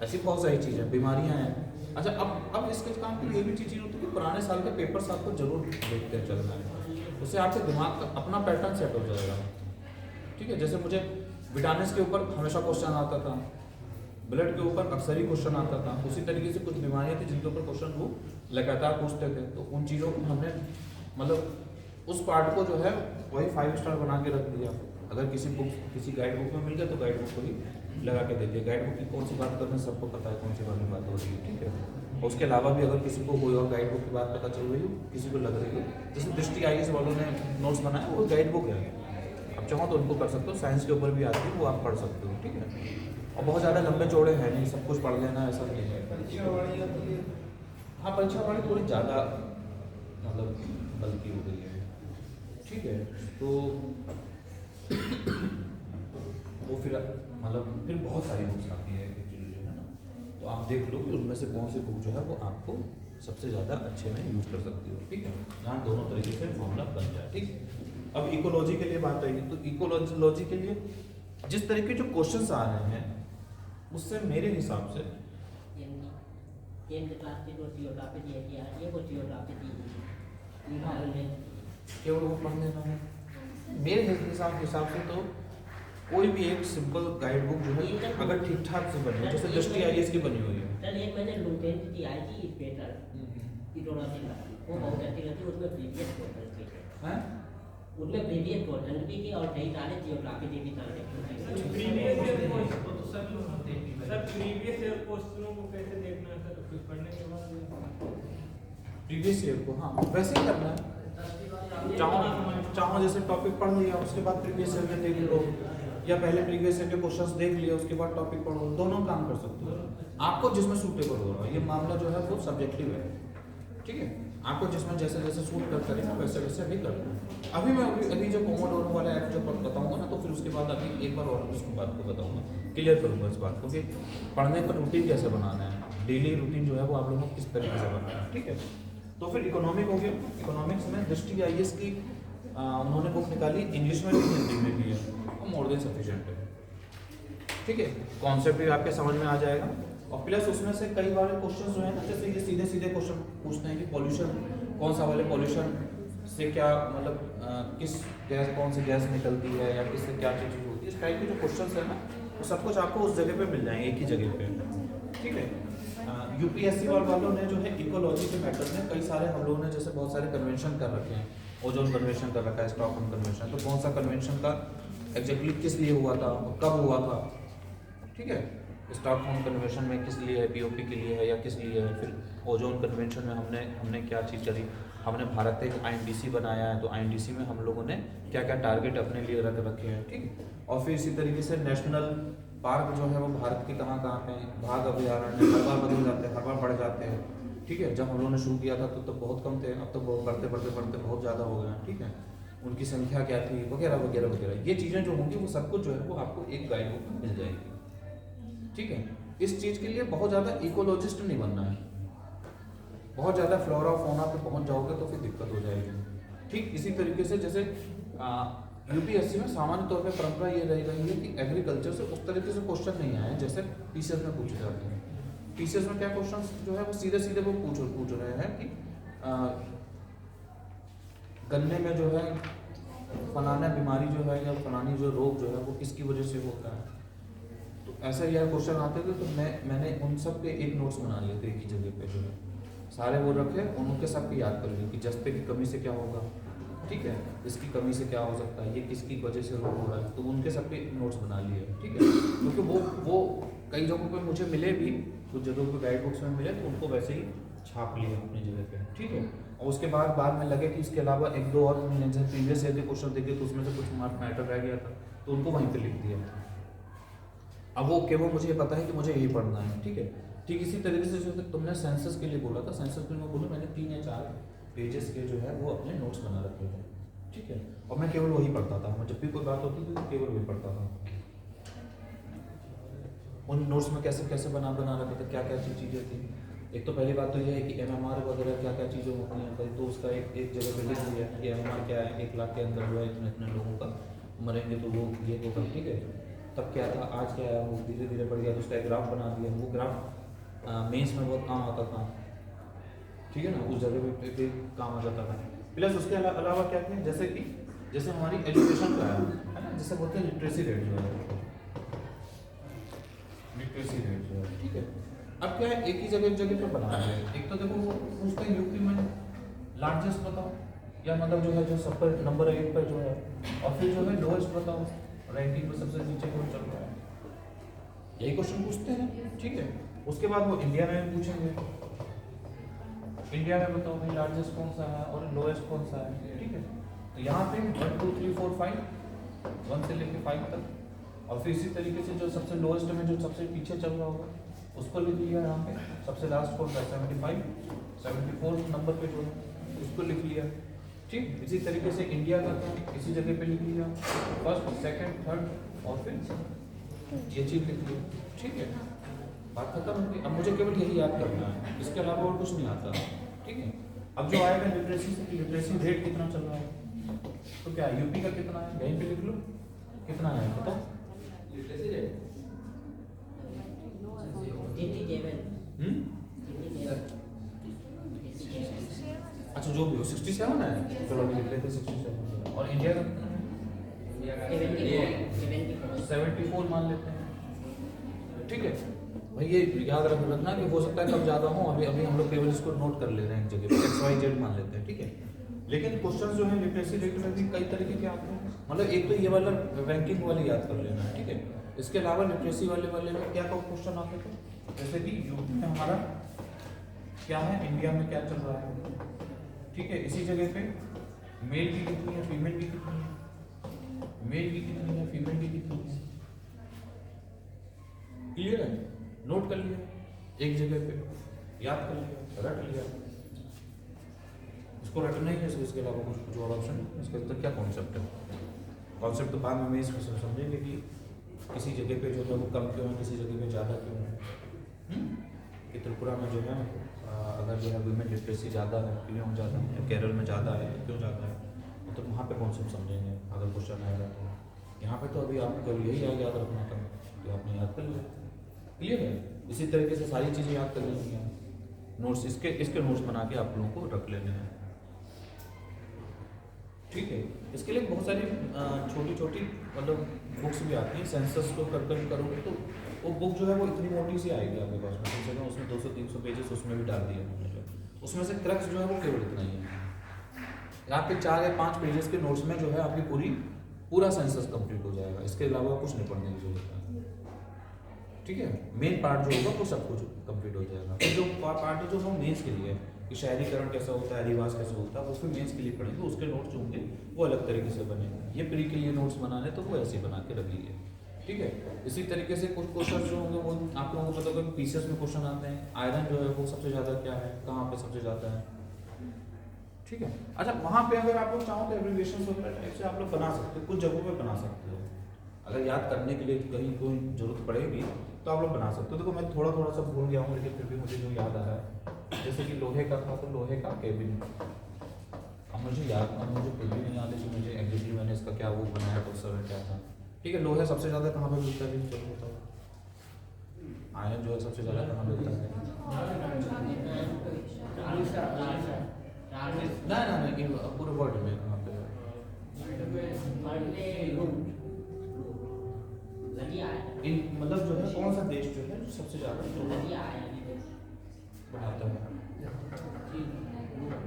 ऐसी बहुत सारी चीज़ें, बीमारियां हैं। अच्छा, अब इसके काम की ये भी चीज़ होती है कि पुराने साल के पेपर्स आपको जरूर देखते चलना है, उससे आपके दिमाग का अपना पैटर्न सेट हो जाएगा, ठीक है। जैसे मुझे विटामिन के ऊपर हमेशा क्वेश्चन आता था, ब्लड के ऊपर अक्सर ही क्वेश्चन आता था, उसी तरीके से कुछ बीमारियां थी जिनके ऊपर क्वेश्चन वो लगातार पूछते थे। तो उन चीज़ों को हमने मतलब उस पार्ट को जो है वही 5 स्टार बना के रख दिया। अगर किसी गाइड बुक में मिल गया तो गाइड बुक को ही लगा के दे दिया। गाइड बुक की कौन सी बात करना सबको पता है, कौन सी वाली बात हो रही है, ठीक है। और उसके अलावा भी अगर किसी को कोई और गाइड बुक की बात पता चल रही हो, किसी को लग रही हो, जैसे दृष्टि IAS वालों ने नोट्स बनाए, वो गाइड बुक है, आप चाहो तो उनको कर सकते हो। साइंस के ऊपर भी आती है, वो आप पढ़ सकते हो, ठीक है। और बहुत ज़्यादा लंबे चौड़े हैं नहीं, सब कुछ पढ़ लेना ऐसा नहीं है। हाँ, परीक्षा वाली थोड़ी ज़्यादा मतलब गलती हो गई है, ठीक है। तो वो फिर मतलब फिर बहुत सारी बुक्स आती है एक्चुअली जो है ना, तो आप देख लो कि उनमें से कौन सी बुक जो है वो आपको सबसे ज़्यादा अच्छे में यूज़ कर सकती हो, ठीक है। जहाँ दोनों तरीके से मामला बन जाए, ठीक। अब इकोलॉजी के लिए बात आई, तो इकोलॉजी के लिए जिस तरह के जो क्वेश्चंस आ रहे हैं उससे मेरे हिसाब से केवल वो पढ़ लेना है। मेरे हिसाब से तो कोई भी एक सिंपल गाइड बुक जो है अगर ठीक ठाक से बनी हो, जैसे दृष्टि IAS की बनी हुई है, एक मैंने लुटेंट की आई थी स्पेशल इकोलॉजी का, वो बहुत अच्छी लगती है। उसमें प्रीवियस क्वेश्चन भी है, उसमें प्रीवियस क्वेश्चन भी के और कई सारे जियोग्राफी के भी सारे प्रीवियस ईयर क्वेश्चन तो सब लोग होते हैं सर। प्रीवियस ईयर क्वेश्चनों को कैसे देखना है सर, कुछ पढ़ने के बाद प्रीवियस ईयर को, हाँ वैसे ही करना है। चाहो जैसे टॉपिक पढ़ लिया उसके बाद प्रीवियस ईयर में देख लो, या पहले प्रीवियस ईयर के क्वेश्चंस देख लिया उसके बाद टॉपिक पढ़ो, दोनों काम कर सकते हो, आपको जिसमें सूटेबल हो रहा है। ये मामला जो है वो सब्जेक्टिव है, ठीक है। आपको जिसमें जैसे जैसे सूट कर करेगा वैसे वैसे भी करना है। अभी मैं अभी जो पोमोडोरो वाला ऐप जो बताऊंगा ना, तो फिर उसके बाद अभी एक बार और उसकी बात को बताऊंगा, क्लियर करूंगा इस बात को कि पढ़ने का रूटीन कैसे बनाना है, डेली रूटीन जो है वो आप लोगों को किस तरीके से बनाना है, ठीक है। तो फिर इकोनॉमिक हो गया। इकोनॉमिक्स में दृष्टि IAS की उन्होंने बुक निकाली, इंग्लिश में भी हिंदी में भी है, वो मोर देन सफिशिएंट है, ठीक है। कॉन्सेप्ट भी आपके समझ में आ जाएगा। और प्लस उसमें से कई बार क्वेश्चन जो है ना, जैसे ये सीधे सीधे क्वेश्चन पूछते हैं कि पॉल्यूशन कौन सा वाले पॉल्यूशन से क्या मतलब किस गैस कौन सी गैस निकलती है या किससे क्या चीज़ होती है, इस टाइप के जो क्वेश्चन है ना वो सब कुछ आपको उस जगह पे मिल जाएंगे, एक ही जगह पे, ठीक है। UPSC वालों ने जो है इकोलॉजी के मैटर में कई सारे हम लोगों ने जैसे बहुत सारे कन्वेंशन कर रखे हैं, ओजोन कन्वेंशन कर रखा है, स्टॉकहोम कन्वेंशन, तो कौन सा कन्वेंशन का एग्जैक्टली किस लिए हुआ था, कब हुआ था, ठीक है। स्टॉकहोम कन्वेंशन में किस लिए है, POP के लिए है या किस लिए है। फिर ओजोन कन्वेंशन में हमने क्या चीज़ करी, हमने भारत एक INDC बनाया है, तो INDC में हम लोगों ने क्या क्या टारगेट अपने लिए रख रखे हैं, ठीक है। और फिर इसी तरीके से नेशनल पार्क जो है वो भारत के कहाँ कहाँ पे हैं, बाघ अभ्यारण्य हर बार बदल जाते हैं, हर बार बढ़ जाते हैं, ठीक है। जब हम लोगों ने शुरू किया था तो बहुत कम थे, अब तो बढ़ते बहुत ज़्यादा हो गए हैं, ठीक है। उनकी संख्या क्या थी वगैरह वगैरह वगैरह, ये चीज़ें जो होंगी वो सब कुछ जो है वो आपको एक गाइड बुक में मिल जाएगी, ठीक है। इस चीज़ के लिए बहुत ज़्यादा इकोलॉजिस्ट नहीं बनना है, बहुत ज़्यादा फ्लोरा फौना पे पहुंच जाओगे तो फिर दिक्कत हो जाएगी, ठीक। इसी तरीके से जैसे UPSC में सामान्य तौर पे परंपरा ये रह गई है कि एग्रीकल्चर से उस तरीके से क्वेश्चन नहीं आए जैसे PCS में पूछे जाते हैं। PCS में क्या क्वेश्चन जो है वो सीधे सीधे वो पूछ रहे हैं कि गन्ने में जो है फलाना बीमारी जो है या फलानी जो रोग जो है वो किसकी वजह से होता है, तो ऐसा यह क्वेश्चन आते थे। तो मैंने उन सब के एक नोट्स बना लिए थे, एक ही जगह पे जो है सारे वो रखे, उनके सब के याद कर लिए कि जस्ते की कमी से क्या होगा, ठीक है, इसकी कमी से क्या हो सकता है, ये किसकी वजह से रोग हो रहा है, तो उनके सब के नोट्स बना लिए, ठीक है। क्योंकि वो कई जगहों पे मुझे मिले भी, कुछ जगहों पे गाइड बुक्स में मिले तो उनको वैसे ही छाप लिए अपनी जगह पे, ठीक है। और उसके बाद में लगे कि इसके अलावा एक दो और मैंने जैसे प्रीवियस ईयर के क्वेश्चन देखे तो उसमें से कुछ मैटर रह गया था तो उनको वहीं पे लिख दिया। अब वो केवल मुझे ये पता है कि मुझे यही पढ़ना है, ठीक है। ठीक इसी तरीके से जो तुमने सेंसस के लिए बोला था, सेंसस के लिए मैं बोलूँ मैंने 3 या 4 पेजेस के जो है वो अपने नोट्स बना रखे थे, ठीक है। और मैं केवल वही पढ़ता था, जब भी कोई बात होती थी तो केवल वही पढ़ता था। उन नोट्स में कैसे कैसे बना रखा था, क्या क्या चीज़ें थी। एक तो पहली बात तो ये है कि MMR वगैरह क्या क्या चीज़ें होती हैं, तो उसका एक जगह पे लिख दिया कि MMR क्या है, 1 लाख के अंदर जो है इतने इतने लोगों का मरेंगे तो वो ये होगा, ठीक है। तब क्या था, आज क्या है, वो धीरे धीरे बढ़ गया तो उसका एक ग्राफ बना दिया। वो ग्राफ मेंस में बहुत काम आता था, ठीक है ना, उस जगह पे भी काम आ जाता था। प्लस उसके अलावा क्या किया, जैसे हमारी एजुकेशन का है ना, जैसे बोलते हैं लिटरेसी रेट जो है, लिटरेसी रेट जो है, ठीक है। अब क्या है, एक ही जगह पे बना है। एक तो देखो वो पूछते हैं यूपी में लार्जेस्ट बताओ, या मतलब जो है जो सब पर नंबर 1 पर जो है, और फिर जो है लोएस्ट बताओ, रैंकिंग में सबसे नीचे कौन चल रहा है, यही क्वेश्चन पूछते हैं, ठीक है। उसके बाद वो इंडिया में पूछेंगे, इंडिया में बताओ भाई लार्जेस्ट कौन सा है और लोएस्ट कौन सा है, ठीक है। तो यहाँ पे 1 2 3 4 5, 1 से लेके 5 तक, और फिर इसी तरीके से जो सबसे लोएस्ट में जो सबसे पीछे चल रहा होगा उसको लिख लिया यहाँ पे, सबसे लास्ट कौन सा 75, 74 नंबर पे जो है उसको लिख लिया, ठीक। इसी तरीके से इंडिया का था, इसी जगह पे लिख लिया, फर्स्ट सेकंड थर्ड, और फिर ये चीज़ लिख ली, ठीक है। बात खत्म हो गई। अब मुझे केवल यही याद करना है, इसके अलावा और कुछ नहीं आता, ठीक है। अब जो आएगा लिटरेसी रेट कितना चल रहा है, तो क्या यूपी का कितना है, यहीं पे लिख लो कितना है बताओ लिटरेसी रेट। अच्छा जो भी हो 67 है, चलो लिख लेते 67, और इंडिया का कितना है, 74 मान लेते हैं, ठीक है। भाई ये याद रखना कि हो सकता है कब ज़्यादा हो, अभी हम लोग केवल इसको नोट कर ले रहे हैं एक जगह पे, XYZ मान लेते हैं, ठीक है। लेकिन क्वेश्चन जो है लिटरेसी रेट में भी कई तरीके के आते हैं, मतलब एक तो ये वाला रैंकिंग वाले याद कर लेना, ठीक है। इसके अलावा लिटरेसी वाले में क्या क्वेश्चन आते थे, जैसे कि यूपी में हमारा क्या है, इंडिया में क्या चल रहा है, ठीक है। इसी जगह पे मेल की कितनी है, फीमेल की कितनी है, मेल की कितनी है, फीमेल की कितनी है, क्लियर है, नोट कर लिया एक जगह पे, याद कर लिया, रट लिया। इसको रटना ही है, इसके अलावा कुछ और ऑप्शन, इसके अंदर क्या कॉन्सेप्ट है, कॉन्सेप्ट तो बाद में इसमें समझेंगे कि किसी जगह पे जो है वो कम क्यों है, किसी जगह पे ज़्यादा क्यों है। कि त्रिपुरा में जो है अगर जो है वुमेन लिटरेसी ज़्यादा है क्यों ज़्यादा है, केरल में ज़्यादा है तो क्यों ज़्यादा है, तो वहाँ पे कॉन्सेप्ट समझेंगे अगर क्वेश्चन आएगा तो। यहाँ पे तो अभी आपको यही याद रखना था कि आपने याद कर लिया, क्लियर है। इसी तरीके से सारी चीज़ें याद कर लेनी है, नोट्स इसके नोट्स बना के आप लोगों को रख लेने हैं, ठीक है। इसके लिए बहुत सारी छोटी छोटी मतलब बुक्स भी आती हैं, सेंसस को करोगे तो वो बुक जो है वो इतनी मोटी सी आएगी आपके पास में, कम से कम उसमें 200-300 पेजेस उसमें भी डाल दिए हमने, जो उसमें से क्रक्स जो है वो केवल इतना ही है। आपके 4 या 5 पेजेस के नोट्स में जो है आपकी पूरा सेंसस कंप्लीट हो जाएगा, इसके अलावा कुछ नहीं पढ़ने की जरूरत है, ठीक है। मेन पार्ट जो होगा वो सब कुछ कंप्लीट हो जाएगा। फिर जो पार्ट है जो वो मेंस के लिए है कि शहरीकरण कैसा होता है, रिवाज कैसे होता है, वो फिर मेंस के लिए पढ़ेंगे, उसके नोट्स जो होंगे वो अलग तरीके से बनेंगे। ये प्री के लिए नोट्स बनाने तो वो ऐसे बना के रख लीजिए, ठीक है। इसी तरीके से कुछ क्वेश्चन जो होंगे वो आप लोगों को पता होगा कि पीसीएस में क्वेश्चन आते हैं, आयरन जो है वो सबसे ज़्यादा क्या है, कहाँ पे सबसे ज़्यादा है, ठीक है। अच्छा वहाँ पे अगर आप लोग चाहो तो एब्रिविएशन वगैरह टाइप से आप लोग बना सकते हो, कुछ जगहों पे बना सकते हो, अगर याद करने के लिए कहीं कोई जरूरत पड़ेगी तो आप लोग बना सकते हो। देखो मैं थोड़ा सा भूल गया हूँ, लेकिन फिर भी मुझे जो याद आ रहा है, जैसे कि लोहे का था तो लोहे का केबिन, अब मुझे फिर भी नहीं याद है कि मुझे एग्जैक्टली मैंने इसका क्या वो बनाया प्रोसेसर क्या था, ठीक है। लोहे सबसे ज़्यादा कहाँ पे मिलता है, चलो बताओ, आयरन जो है सबसे ज़्यादा कहाँ मिलता है, नहीं पूरे वर्ल्ड में कहाँ पे मतलब जो है कौन सा देश जो है जो सबसे ज़्यादा बढ़ाता है,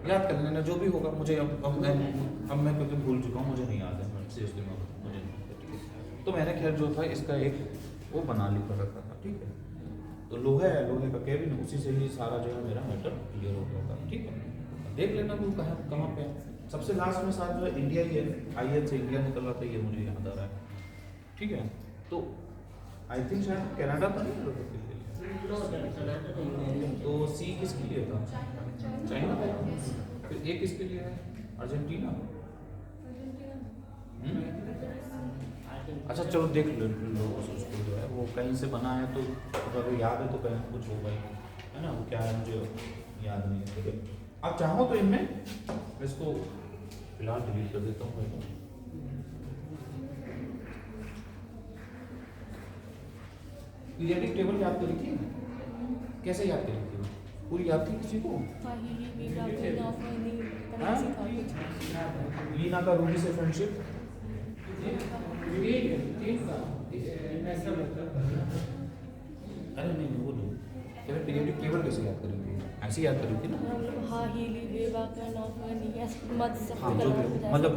याद कर लेना जो भी होगा। मुझे अब मैं क्योंकि भूल चुका हूँ, मुझे नहीं याद है, सीरियसली मुझे नहीं याद, ठीक है। तो मैंने खैर जो था इसका एक वो बना लिखा रखा था, ठीक है। तो लोहे का केबिन, उसी से ही सारा जो है मेरा मैटर क्लियर हो गया था, ठीक है। देख लेना तू कहाँ कहाँ पे है। सबसे लास्ट में शायद जो है इंडिया ही है, IELTS से इंडिया निकल रहा था, ये मुझे याद आ रहा है। ठीक है, तो आई थिंक शायद कनाडा था नहीं तो सी किसके लिए था? चाइना। फिर ए किसके लिए है? अर्जेंटीना। अच्छा चलो देख लो उसको जो है वो कहीं से बना है, तो अगर याद है तो कहीं कुछ होगा ही, है ना? वो क्या है मुझे याद नहीं है। ठीक है, आप चाहो तो इनमें इसको फिलहाल डिलीट कर देता हूँ। पीरियडिक टेबल याद करी थी? कैसे याद करी थी? पूरी याद थी किसी को? लीना का रूबी से फ्रेंडशिप। अरे नहीं वो नहीं, पीरियडिक टेबल कैसे याद करी थी? ऐसे याद करी थी ना? हाँ जो भी हो, मतलब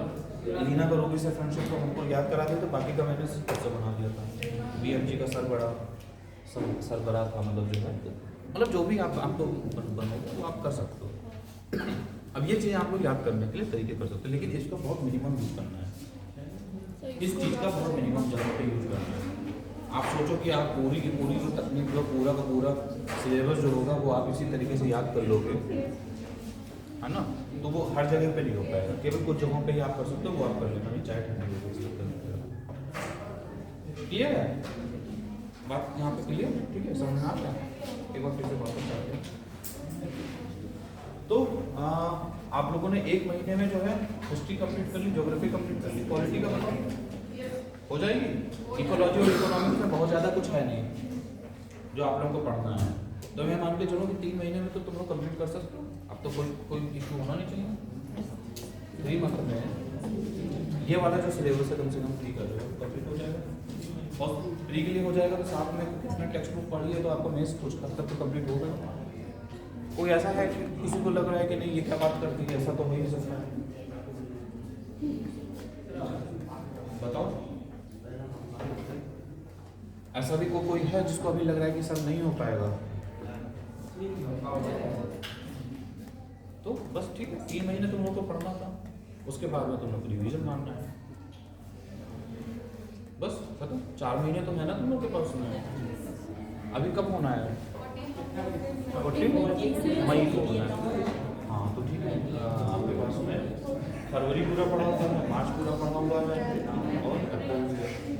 लीना का रूबी से फ्रेंडशिप को हमको याद करा दिया, तो बाकी का मैंने सबसे बना दिया था। BMG का सरबराह था, मतलब जो है मतलब जो भी आपको बनोगे वो आप कर सकते हो। अब ये चीज़ आप लोग याद करने के लिए तरीके कर सकते हो, लेकिन इसका बहुत मिनिमम यूज करना है। इस चीज़ का बहुत मिनिमम जगह पे यूज करना है। आप सोचो कि आप पूरी की पूरी जो तकनीक जो पूरा का पूरा सिलेबस जो होगा वो आप इसी तरीके से याद कर लोगे, है ना? तो वो हर जगह पे नहीं हो पाएगा, केवल कुछ जगहों पे ही आप कर सकते हो, वो आप कर लेना। नहीं चाहे ठंडी हो क्लियर है बात यहाँ पे? क्लियर? ठीक है, समझ में आ गया? एक बार फिर से वापस आते हैं। तो आप लोगों ने 1 महीने में जो है हिस्ट्री कंप्लीट कर ली, ज्योग्राफी कंप्लीट कर ली, पॉलिटी का बताओ हो जाएगी। इकोलॉजी और इकोनॉमिक्स में बहुत ज़्यादा कुछ है नहीं जो आप लोगों को पढ़ना है, तो मैं मान के चलो कि 3 महीने में तो तुम लोग कंप्लीट कर सकते हो। अब तो कोई इशू होना नहीं चाहिए। फ्री मतलब है ये वाला जो सिलेबस है कम से कम फ्री कर रहे हो, कंप्लीट हो जाएगा। और फ्री के लिए हो जाएगा तो साथ में कितना टेक्स्ट बुक पढ़िए तो आपको मेंस कुछ हद तक तो कंप्लीट हो गया। कोई ऐसा है कि किसी को लग रहा है कि नहीं ये क्या बात करती है, ऐसा तो हो ही नहीं सकता है, बताओ। ऐसा भी कोई है जिसको अभी लग रहा है कि सर नहीं हो पाएगा? तो बस ठीक है, 3 महीने तुम लोग को पढ़ना था, उसके बाद में तुम लोग को रिविजन मारना है, बस खत्म। 4 महीने तो है ना तुम लोग के पास में। अभी कब होना है? 14 मई को होना है। हाँ तो ठीक है, आपके पास में फरवरी पूरा पढ़ा हुआ है, मार्च पूरा पढ़ा हुआ है और अप्रैल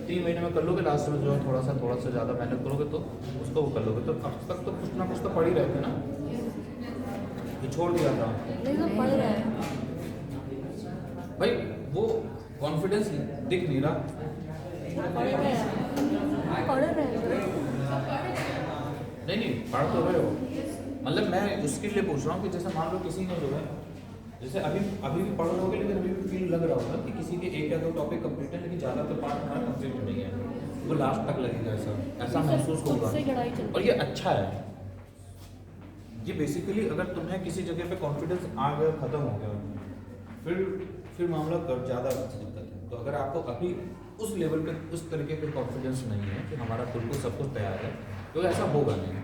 3 महीने में कर लोगे। लास्ट में जो है थोड़ा सा ज़्यादा मेहनत करोगे तो उसको वो कर लोगे। तो अब तक तो कुछ ना कुछ तो पढ़ ही रहे थे ना, ये छोड़ दिया था पढ़ रहे हैं भाई, वो कॉन्फिडेंस दिख नहीं रहा। नहीं पढ़ तो रहे हो, मतलब मैं उसके लिए पूछ रहा हूँ कि जैसे मान लो किसी ने जो है जैसे अभी भी पढ़ रहोगे, लेकिन अभी भी फील लग रहा होगा कि किसी के 1 या 2 टॉपिक कंप्लीट है, लेकिन ज़्यादातर पार्ट हमारा कंप्लीट नहीं है, वो लास्ट तक लगेगा, ऐसा महसूस होगा। और ये अच्छा है। ये बेसिकली अगर तुम्हें किसी जगह पे कॉन्फिडेंस आ गया, खत्म हो गया, फिर मामला ज़्यादा दिक्कत है। तो अगर आपको अभी उस लेवल पे उस तरीके का कॉन्फिडेंस नहीं है कि हमारा बिल्कुल सब कुछ तैयार है, तो ऐसा होगा नहीं,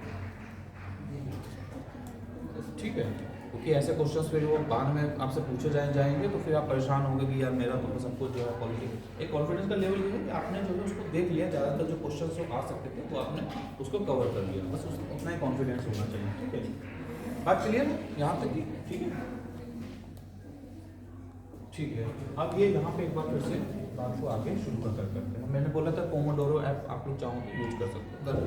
ठीक है? क्योंकि ऐसे क्वेश्चंस फिर वो बाद में आपसे पूछे जाएंगे तो फिर आप परेशान होंगे कि यार मेरा तो सब कुछ जो है पॉलिटिक्स। एक कॉन्फिडेंस का लेवल ये है कि आपने जो है उसको देख लिया, ज़्यादातर जो क्वेश्चंस जो आ सकते थे वो आपने उसको कवर कर लिया, बस उतना ही कॉन्फिडेंस होना चाहिए, ठीक है? बात क्लियर यहाँ तक की? ठीक है, ठीक है। अब ये यहाँ पे एक बार फिर से बात को आगे शुरू करते हैं। मैंने बोला था पोमोडोरो ऐप आप लोग चाहो तो यूज कर सकते हो, अगर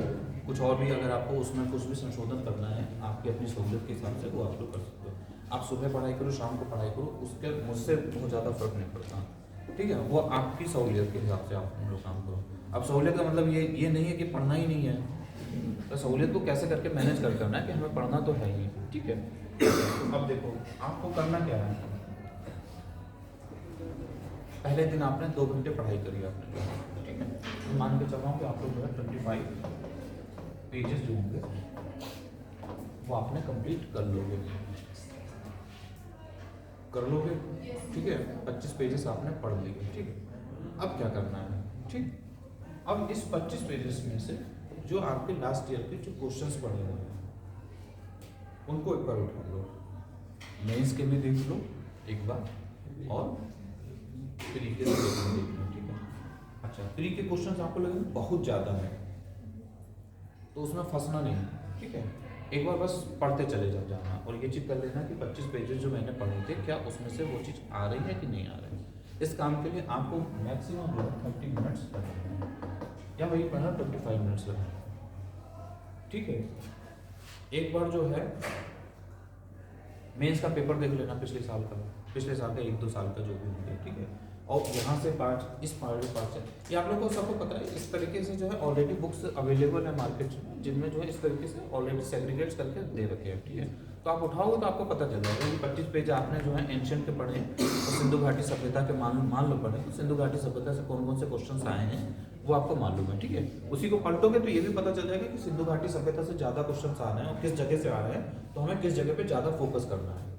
कुछ और भी अगर आपको उसमें कुछ भी संशोधन करना है आपकी अपनी सहूलियत के हिसाब से वो आप लोग कर सकते हो। आप सुबह पढ़ाई करो, शाम को पढ़ाई करो, उसके मुझसे बहुत ज़्यादा फर्क नहीं पड़ता, ठीक है? वो आपकी सहूलियत के हिसाब से आप हम लोग काम करो। अब सहूलियत का मतलब ये नहीं है कि पढ़ना ही नहीं है, तो सहूलियत को कैसे करके मैनेज करना है कि हमें पढ़ना तो है ही, ठीक है? अब देखो आपको करना क्या है। पहले दिन आपने 2 घंटे पढ़ाई करी आपने, ठीक है? मान के चल रहा हूँ कि आप लोग जो है 25 पेजेस जो होंगे वो आपने कंप्लीट कर लोगे, ठीक है? 25 पेजेस आपने पढ़ लिए, ठीक है? अब क्या करना है, ठीक? अब इस 25 पेजेस में से जो आपके लास्ट ईयर के जो क्वेश्चंस पढ़े हुए हैं उनको एक बार उठा लो, मेंस के भी देख लो एक बार, और प्री के भी देख लो, ठीक है। अच्छा, प्री के क्वेश्चंस आपको लगे बहुत ज़्यादा है तो उसमें फंसना नहीं, ठीक है। एक बार बस पढ़ते चले जाना, और ये चीज़ कर लेना कि 25 पेजेस जो मैंने पढ़े थे क्या उसमें से वो चीज़ आ रही है कि नहीं आ रही है। इस काम के लिए आपको मैक्सिमम 30 मिनट्स लगेंगे, या वही पढ़ना 25 मिनट्स लगेंगे, ठीक है। एक बार जो है मेंस का पेपर देख लेना पिछले साल का 1-2 साल का जो भी होंगे, ठीक है। और यहाँ से पार्ट, इस पार्ट से ये आप लोगों को सबको पता है, इस तरीके से जो है ऑलरेडी बुक्स अवेलेबल है मार्केट में, जिनमें जो है इस तरीके से ऑलरेडी सेग्रीगेट्स करके दे रखे हैं, ठीक है। तो आप उठाओगे तो आपको पता चल जाएगा कि 25 पेज आपने जो है एंशियंट के पढ़े और सिंधु घाटी सभ्यता के मान लो पढ़े, तो सिंधु घाटी सभ्यता से कौन कौन से क्वेश्चन आए हैं वो आपको मालूम है, ठीक है। उसी को पलटोगे तो ये भी पता चल जाएगा कि सिंधु घाटी सभ्यता से ज़्यादा क्वेश्चन आ रहे हैं और किस जगह से आ रहे हैं, तो हमें किस जगह पे ज़्यादा फोकस करना है।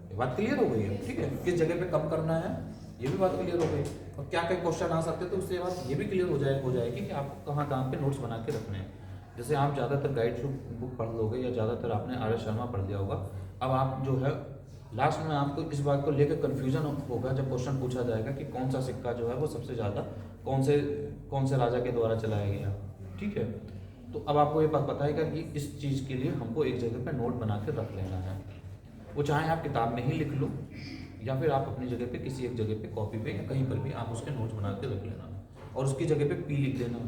ये बात क्लियर हो गई है, ठीक है। किस जगह पे कम करना है ये भी बात क्लियर हो गई, और क्या क्या क्वेश्चन आ सकते हैं तो उससे बात ये भी क्लियर हो जाएगी कि आपको कहाँ पे नोट्स बना के रखने हैं। जैसे आप ज़्यादातर गाइड बुक पढ़ लोगे या ज़्यादातर आपने आर एस शर्मा पढ़ लिया होगा, अब आप जो है लास्ट में आपको इस बात को लेकर कन्फ्यूजन होगा जब क्वेश्चन पूछा जाएगा कि कौन सा सिक्का जो है वो सबसे ज़्यादा कौन से राजा के द्वारा चलाया गया, ठीक है। तो अब आपको ये बात बताएगा कि इस चीज़ के लिए हमको एक जगह पे नोट बना के रख लेना है, वो चाहे आप किताब में ही लिख लो या फिर आप अपनी जगह पे किसी एक जगह पे कॉपी पे या कहीं पर भी आप उसके नोट्स बना के रख लेना, और उसकी जगह पे पी लिख देना।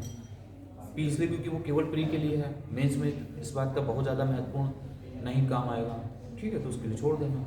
पी इसलिए क्योंकि वो केवल प्री के लिए है, मेंस में इस बात का बहुत ज़्यादा महत्वपूर्ण नहीं काम आएगा, ठीक है, तो उसके लिए छोड़ देना।